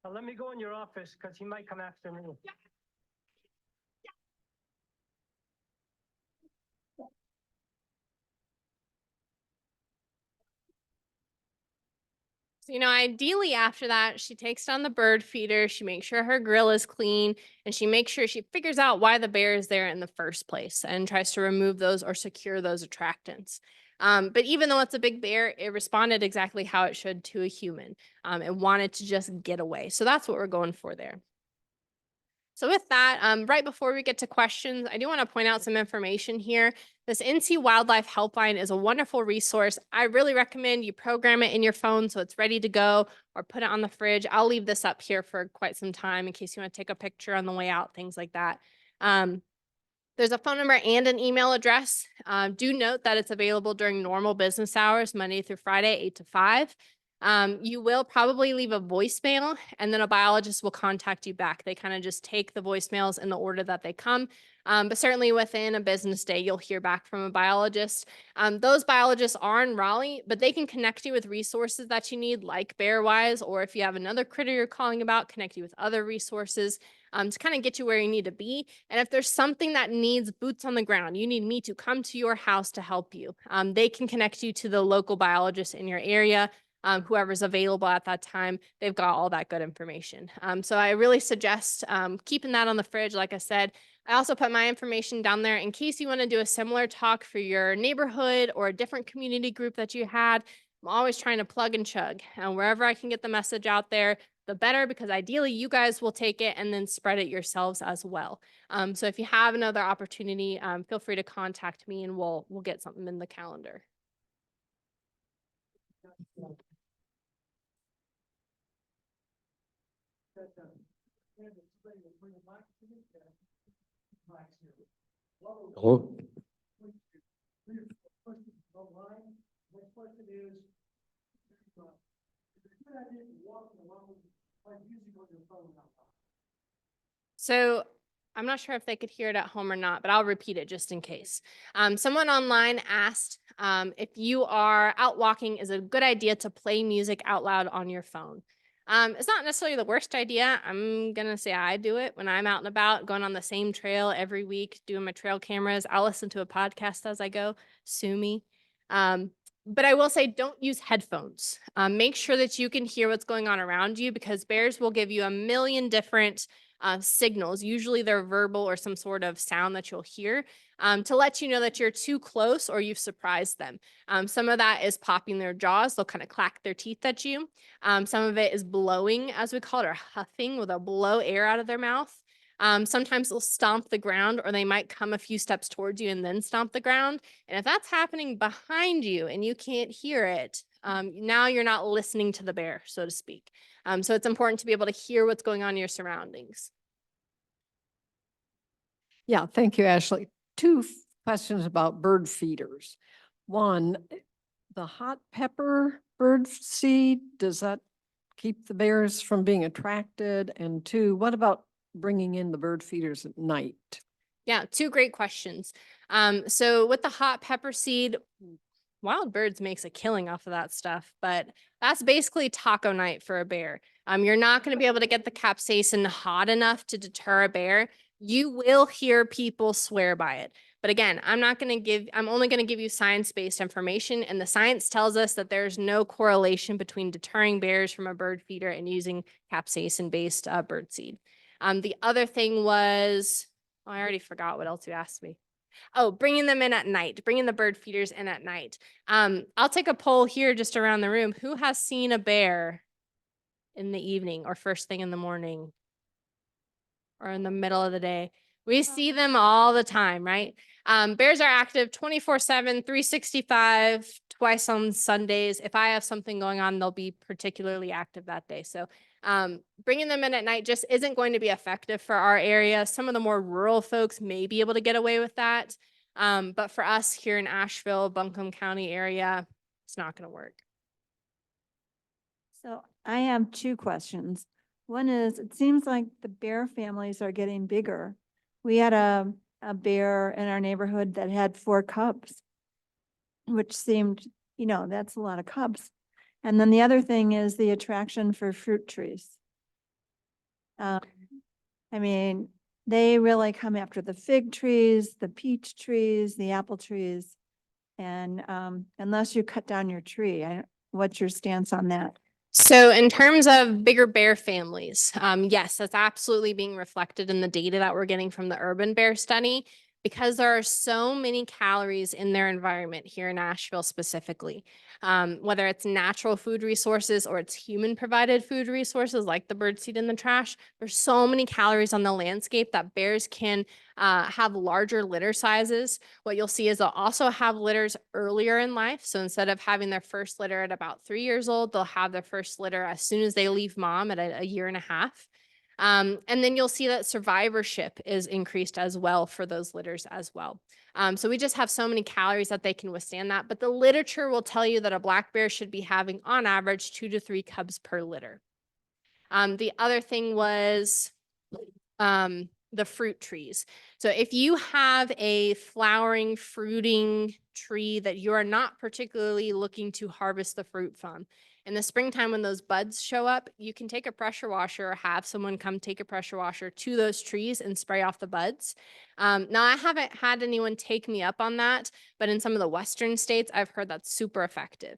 Now let me go in your office because he might come after me. So, ideally after that, she takes down the bird feeder, she makes sure her grill is clean, and she makes sure she figures out why the bear is there in the first place and tries to remove those or secure those attractants. But even though it's a big bear, it responded exactly how it should to a human. It wanted to just get away. So that's what we're going for there. So with that, right before we get to questions, I do want to point out some information here. This NC Wildlife Helpline is a wonderful resource. I really recommend you program it in your phone so it's ready to go, or put it on the fridge. I'll leave this up here for quite some time in case you want to take a picture on the way out, things like that. There's a phone number and an email address. Do note that it's available during normal business hours, Monday through Friday, 8 to 5. You will probably leave a voicemail and then a biologist will contact you back. They kind of just take the voicemails in the order that they come. But certainly within a business day, you'll hear back from a biologist. Those biologists are in Raleigh, but they can connect you with resources that you need, like BearWise, or if you have another critter you're calling about, connect you with other resources to kind of get you where you need to be. And if there's something that needs boots on the ground, you need me to come to your house to help you. They can connect you to the local biologist in your area. Whoever's available at that time, they've got all that good information. So I really suggest keeping that on the fridge. Like I said, I also put my information down there in case you want to do a similar talk for your neighborhood or a different community group that you had. I'm always trying to plug and chug, and wherever I can get the message out there, the better, because ideally you guys will take it and then spread it yourselves as well. So if you have another opportunity, feel free to contact me and we'll get something in the calendar. Hello? So I'm not sure if they could hear it at home or not, but I'll repeat it just in case. Someone online asked if you are out walking, is it a good idea to play music out loud on your phone? It's not necessarily the worst idea. I'm going to say I do it when I'm out and about, going on the same trail every week, doing my trail cameras. I'll listen to a podcast as I go. Sue me. But I will say, don't use headphones. Make sure that you can hear what's going on around you, because bears will give you a million different signals. Usually they're verbal or some sort of sound that you'll hear to let you know that you're too close or you've surprised them. Some of that is popping their jaws. They'll kind of clack their teeth at you. Some of it is blowing, as we call it, or huffing, where they'll blow air out of their mouth. Sometimes they'll stomp the ground, or they might come a few steps towards you and then stomp the ground. And if that's happening behind you and you can't hear it, now you're not listening to the bear, so to speak. So it's important to be able to hear what's going on in your surroundings. Yeah, thank you, Ashley. Two questions about bird feeders. One, the hot pepper bird seed, does that keep the bears from being attracted? And two, what about bringing in the bird feeders at night? Yeah, two great questions. So with the hot pepper seed, Wild Birds makes a killing off of that stuff, but that's basically taco night for a bear. You're not going to be able to get the capsaicin hot enough to deter a bear. You will hear people swear by it. But again, I'm only going to give you science-based information. And the science tells us that there's no correlation between deterring bears from a bird feeder and using capsaicin-based bird seed. The other thing was, I already forgot what else you asked me. Oh, bringing them in at night, bringing the bird feeders in at night. I'll take a poll here just around the room. Who has seen a bear in the evening or first thing in the morning or in the middle of the day? We see them all the time, right? Bears are active 24/7, 365, twice on Sundays. If I have something going on, they'll be particularly active that day. So bringing them in at night just isn't going to be effective for our area. Some of the more rural folks may be able to get away with that. But for us here in Asheville, Buncombe County area, it's not going to work. So I have two questions. One is, it seems like the bear families are getting bigger. We had a bear in our neighborhood that had 4 cubs, which seemed, that's a lot of cubs. And then the other thing is the attraction for fruit trees. I mean, they really come after the fig trees, the peach trees, the apple trees. And unless you cut down your tree, what's your stance on that? So in terms of bigger bear families, yes, that's absolutely being reflected in the data that we're getting from the urban bear study, because there are so many calories in their environment here in Asheville specifically, whether it's natural food resources or it's human provided food resources like the birdseed in the trash. There's so many calories on the landscape that bears can have larger litter sizes. What you'll see is they'll also have litters earlier in life. So instead of having their first litter at about 3 years old, they'll have their first litter as soon as they leave mom at a year and a half. And then you'll see that survivorship is increased as well for those litters as well. So we just have so many calories that they can withstand that. But the literature will tell you that a black bear should be having on average 2 to 3 cubs per litter. The other thing was the fruit trees. So if you have a flowering, fruiting tree that you are not particularly looking to harvest the fruit from, in the springtime when those buds show up, you can take a pressure washer or have someone come take a pressure washer to those trees and spray off the buds. Now, I haven't had anyone take me up on that, but in some of the western states, I've heard that's super effective.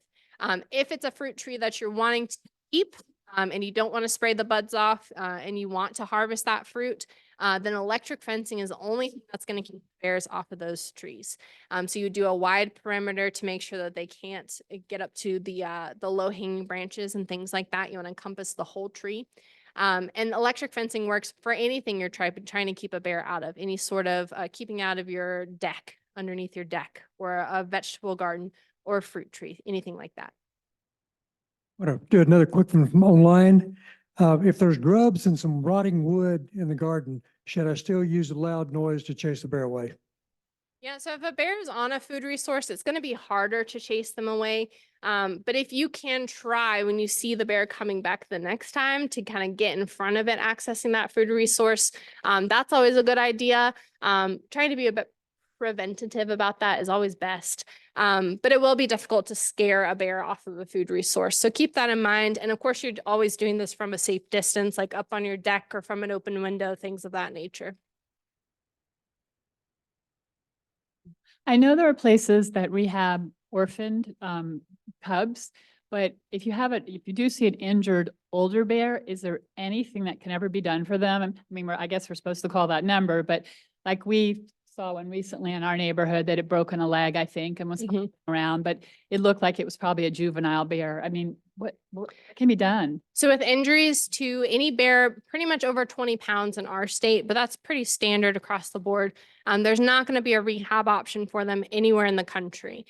If it's a fruit tree that you're wanting to keep, and you don't want to spray the buds off and you want to harvest that fruit, then electric fencing is the only thing that's going to keep bears off of those trees. So you do a wide perimeter to make sure that they can't get up to the low hanging branches and things like that. You want to encompass the whole tree. And electric fencing works for anything you're trying to keep a bear out of, any sort of keeping out of your deck, underneath your deck, or a vegetable garden or a fruit tree, anything like that. I'm gonna do another quick one from online. If there's grubs and some rotting wood in the garden, should I still use a loud noise to chase the bear away? Yeah, so if a bear is on a food resource, it's going to be harder to chase them away. But if you can try when you see the bear coming back the next time to kind of get in front of it, accessing that food resource, that's always a good idea. Trying to be a bit preventative about that is always best. But it will be difficult to scare a bear off of a food resource. So keep that in mind. And of course, you're always doing this from a safe distance, like up on your deck or from an open window, things of that nature. I know there are places that rehab orphaned cubs, but if you do see an injured older bear, is there anything that can ever be done for them? I mean, I guess we're supposed to call that number, but like we saw one recently in our neighborhood that had broken a leg, I think, and was around, but it looked like it was probably a juvenile bear. I mean, what can be done? So with injuries to any bear, pretty much over 20 pounds in our state, but that's pretty standard across the board. There's not going to be a rehab option for them anywhere in the country.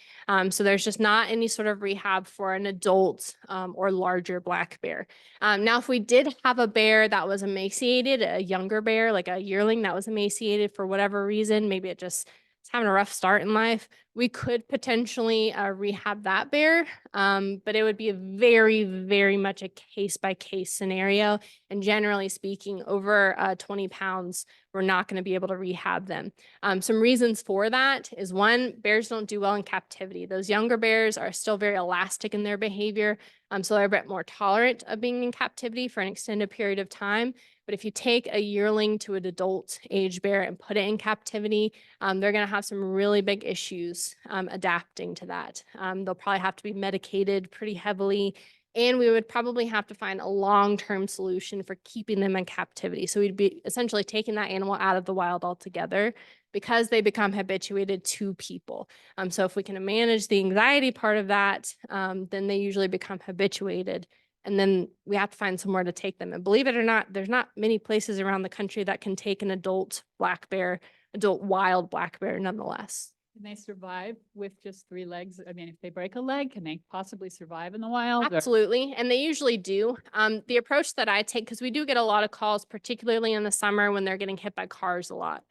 So there's just not any sort of rehab for an adult or larger black bear. Now, if we did have a bear that was emaciated, a younger bear, like a yearling that was emaciated for whatever reason, maybe it just is having a rough start in life, we could potentially rehab that bear, but it would be a very, very much a case-by-case scenario. And generally speaking, over 20 pounds, we're not going to be able to rehab them. Some reasons for that is, one, bears don't do well in captivity. Those younger bears are still very elastic in their behavior, so they're a bit more tolerant of being in captivity for an extended period of time. But if you take a yearling to an adult age bear and put it in captivity, they're going to have some really big issues adapting to that. They'll probably have to be medicated pretty heavily, and we would probably have to find a long-term solution for keeping them in captivity. So we'd be essentially taking that animal out of the wild altogether because they become habituated to people. So if we can manage the anxiety part of that, then they usually become habituated. And then we have to find somewhere to take them. And believe it or not, there's not many places around the country that can take an adult black bear, adult wild black bear nonetheless. Can they survive with just 3 legs? I mean, if they break a leg, can they possibly survive in the wild? Absolutely. And they usually do. The approach that I take, because we do get a lot of calls, particularly in the summer when they're getting hit by cars a lot.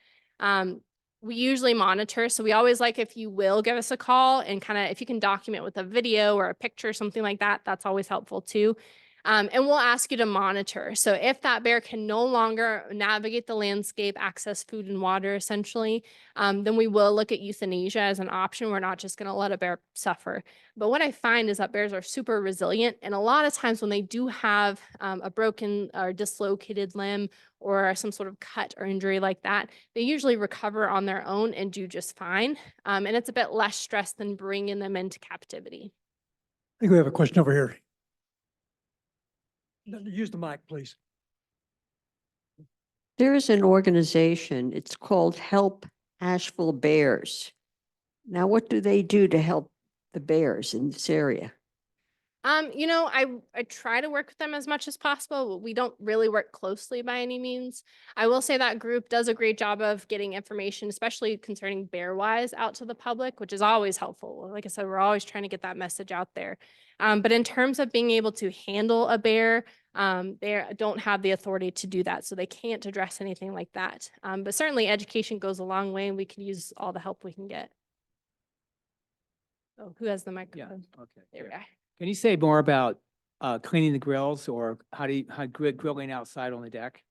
We usually monitor. So we always like, if you will give us a call and kind of, if you can document with a video or a picture, something like that, that's always helpful too. And we'll ask you to monitor. So if that bear can no longer navigate the landscape, access food and water, essentially, then we will look at euthanasia as an option. We're not just going to let a bear suffer. But what I find is that bears are super resilient. And a lot of times when they do have a broken or dislocated limb or some sort of cut or injury like that, they usually recover on their own and do just fine. And it's a bit less stress than bringing them into captivity. I think we have a question over here. Use the mic, please. There's an organization, it's called Help Asheville Bears. Now, what do they do to help the bears in this area? I try to work with them as much as possible. But we don't really work closely by any means. I will say that group does a great job of getting information, especially concerning bear wise, out to the public, which is always helpful. Like I said, we're always trying to get that message out there. But in terms of being able to handle a bear, they don't have the authority to do that, so they can't address anything like that. But certainly education goes a long way, and we can use all the help we can get. Oh, who has the microphone? Okay. There we sure. are. Can you say more about cleaning the grills or grilling outside on the deck?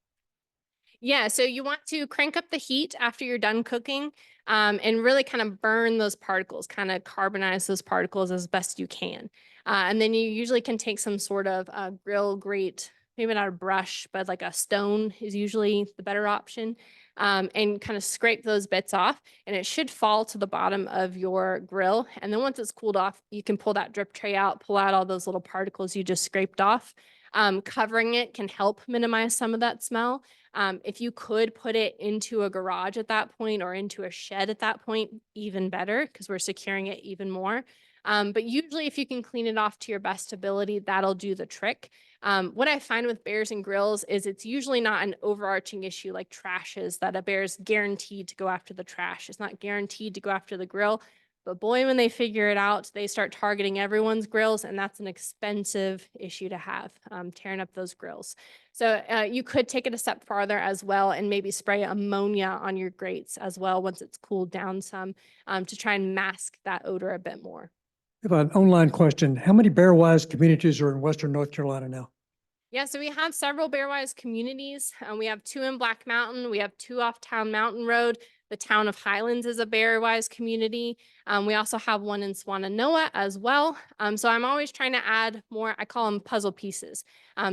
Yeah, so you want to crank up the heat after you're done cooking, and really kind of burn those particles, kind of carbonize those particles as best you can. And then you usually can take some sort of grill grate, maybe not a brush, but like a stone is usually the better option, and kind of scrape those bits off, and it should fall to the bottom of your grill. And then once it's cooled off, you can pull that drip tray out, pull out all those little particles you just scraped off. Covering it can help minimize some of that smell. If you could put it into a garage at that point or into a shed at that point, even better, because we're securing it even more. But usually if you can clean it off to your best ability, that'll do the trick. What I find with bears and grills is it's usually not an overarching issue like trash is, that a bear is guaranteed to go after the trash. It's not guaranteed to go after the grill. But boy, when they figure it out, they start targeting everyone's grills, and that's an expensive issue to have, tearing up those grills. So you could take it a step farther as well and maybe spray ammonia on your grates as well once it's cooled down some, to try and mask that odor a bit more. I have an online question. How many Bear-wise communities are in Western North Carolina now? Yeah, so we have several Bearwise communities. We have 2 in Black Mountain. We have 2 off Town Mountain Road. The town of Highlands is a Bearwise community. We also have 1 in Swananoa as well. So I'm always trying to add more, I call them puzzle pieces,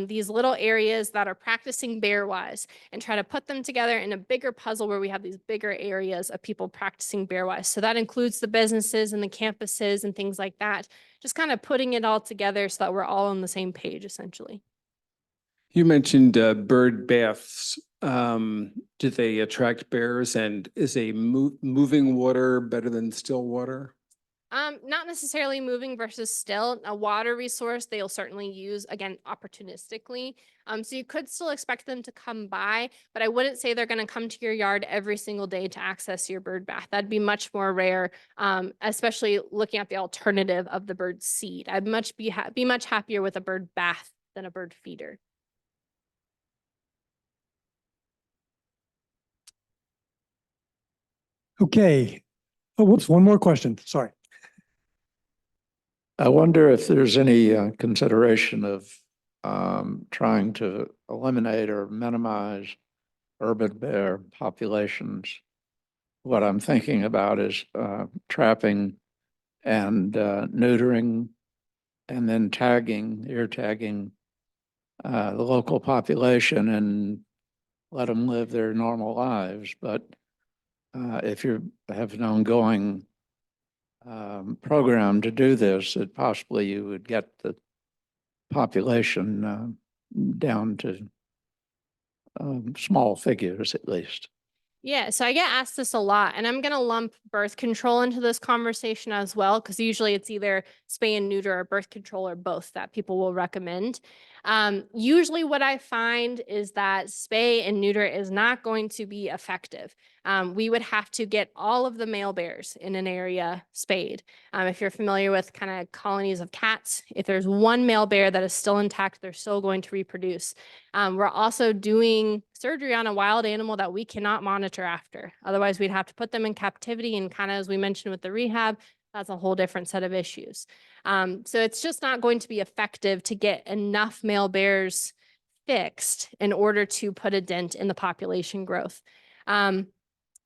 these little areas that are practicing Bearwise, and try to put them together in a bigger puzzle where we have these bigger areas of people practicing Bearwise. So that includes the businesses and the campuses and things like that. Just kind of putting it all together so that we're all on the same page, essentially. You mentioned bird baths. Do they attract bears, and is a moving water better than still water? Not necessarily moving versus still. A water resource they'll certainly use, again, opportunistically. So you could still expect them to come by, but I wouldn't say they're going to come to your yard every single day to access your bird bath. That'd be much more rare, especially looking at the alternative of the bird seed. I'd be much happier with a bird bath than a bird feeder. Okay. Oh, whoops, one more question. Sorry. I wonder if there's any consideration of trying to eliminate or minimize urban bear populations. What I'm thinking about is trapping and neutering, and then ear tagging the local population and let them live their normal lives. But if you have an ongoing program to do this, that possibly you would get the population down to small figures at least. Yeah, so I get asked this a lot, and I'm going to lump birth control into this conversation as well, because usually it's either spay and neuter or birth control or both that people will recommend. Usually what I find is that spay and neuter is not going to be effective. We would have to get all of the male bears in an area spayed. If you're familiar with kind of colonies of cats, if there's one male bear that is still intact, they're still going to reproduce. We're also doing surgery on a wild animal that we cannot monitor after. Otherwise, we'd have to put them in captivity, and kind of as we mentioned with the rehab, that's a whole different set of issues. So it's just not going to be effective to get enough male bears fixed in order to put a dent in the population growth.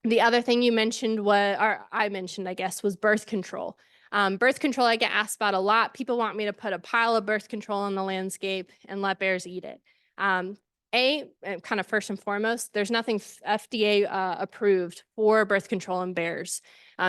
The other thing you mentioned I mentioned, I guess, was birth control. Birth control I get asked about a lot. People want me to put a pile of birth control in the landscape and let bears eat it. Kind of first and foremost, there's nothing FDA approved for birth control in bears.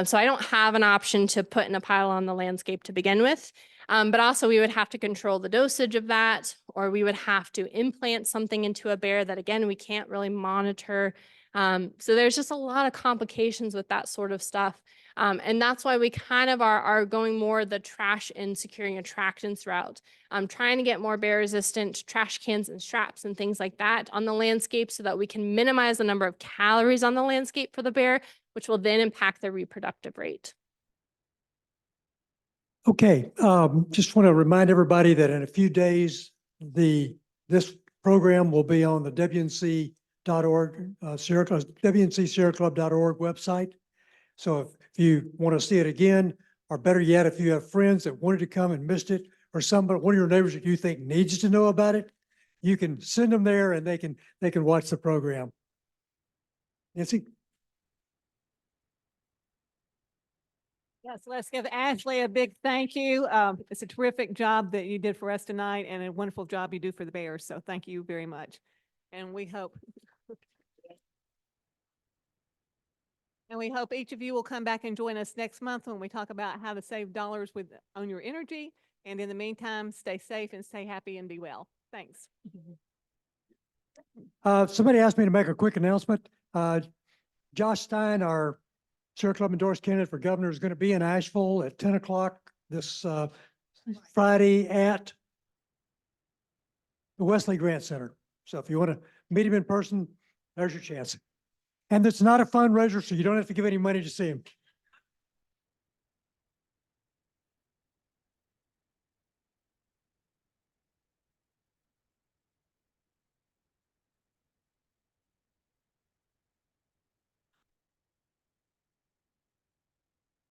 So I don't have an option to put in a pile on the landscape to begin with. But also we would have to control the dosage of that, or we would have to implant something into a bear that, again, we can't really monitor. So there's just a lot of complications with that sort of stuff. And that's why we kind of are going more the trash and securing attractants route. Trying to get more bear resistant trash cans and straps and things like that on the landscape so that we can minimize the number of calories on the landscape for the bear, which will then impact their reproductive rate. Okay, just want to remind everybody that in a few days, this program will be on the WNC.org, WNCSierraClub.org website. So if you want to see it again, or better yet, if you have friends that wanted to come and missed it, or one of your neighbors that you think needs to know about it, you can send them there and they can watch the program. Nancy? Yes, let's give Ashley a big thank you. It's a terrific job that you did for us tonight and a wonderful job you do for the Bears. So thank you very much. And we hope each of you will come back and join us next month when we talk about how to save dollars on your energy. And in the meantime, stay safe and stay happy and be well. Thanks. Somebody asked me to make a quick announcement. Josh Stein, our Sierra Club endorsed candidate for governor, is going to be in Asheville at 10 o'clock this Friday at the Wesley Grant Center. So if you want to meet him in person, there's your chance. And it's not a fundraiser, so you don't have to give any money to see him.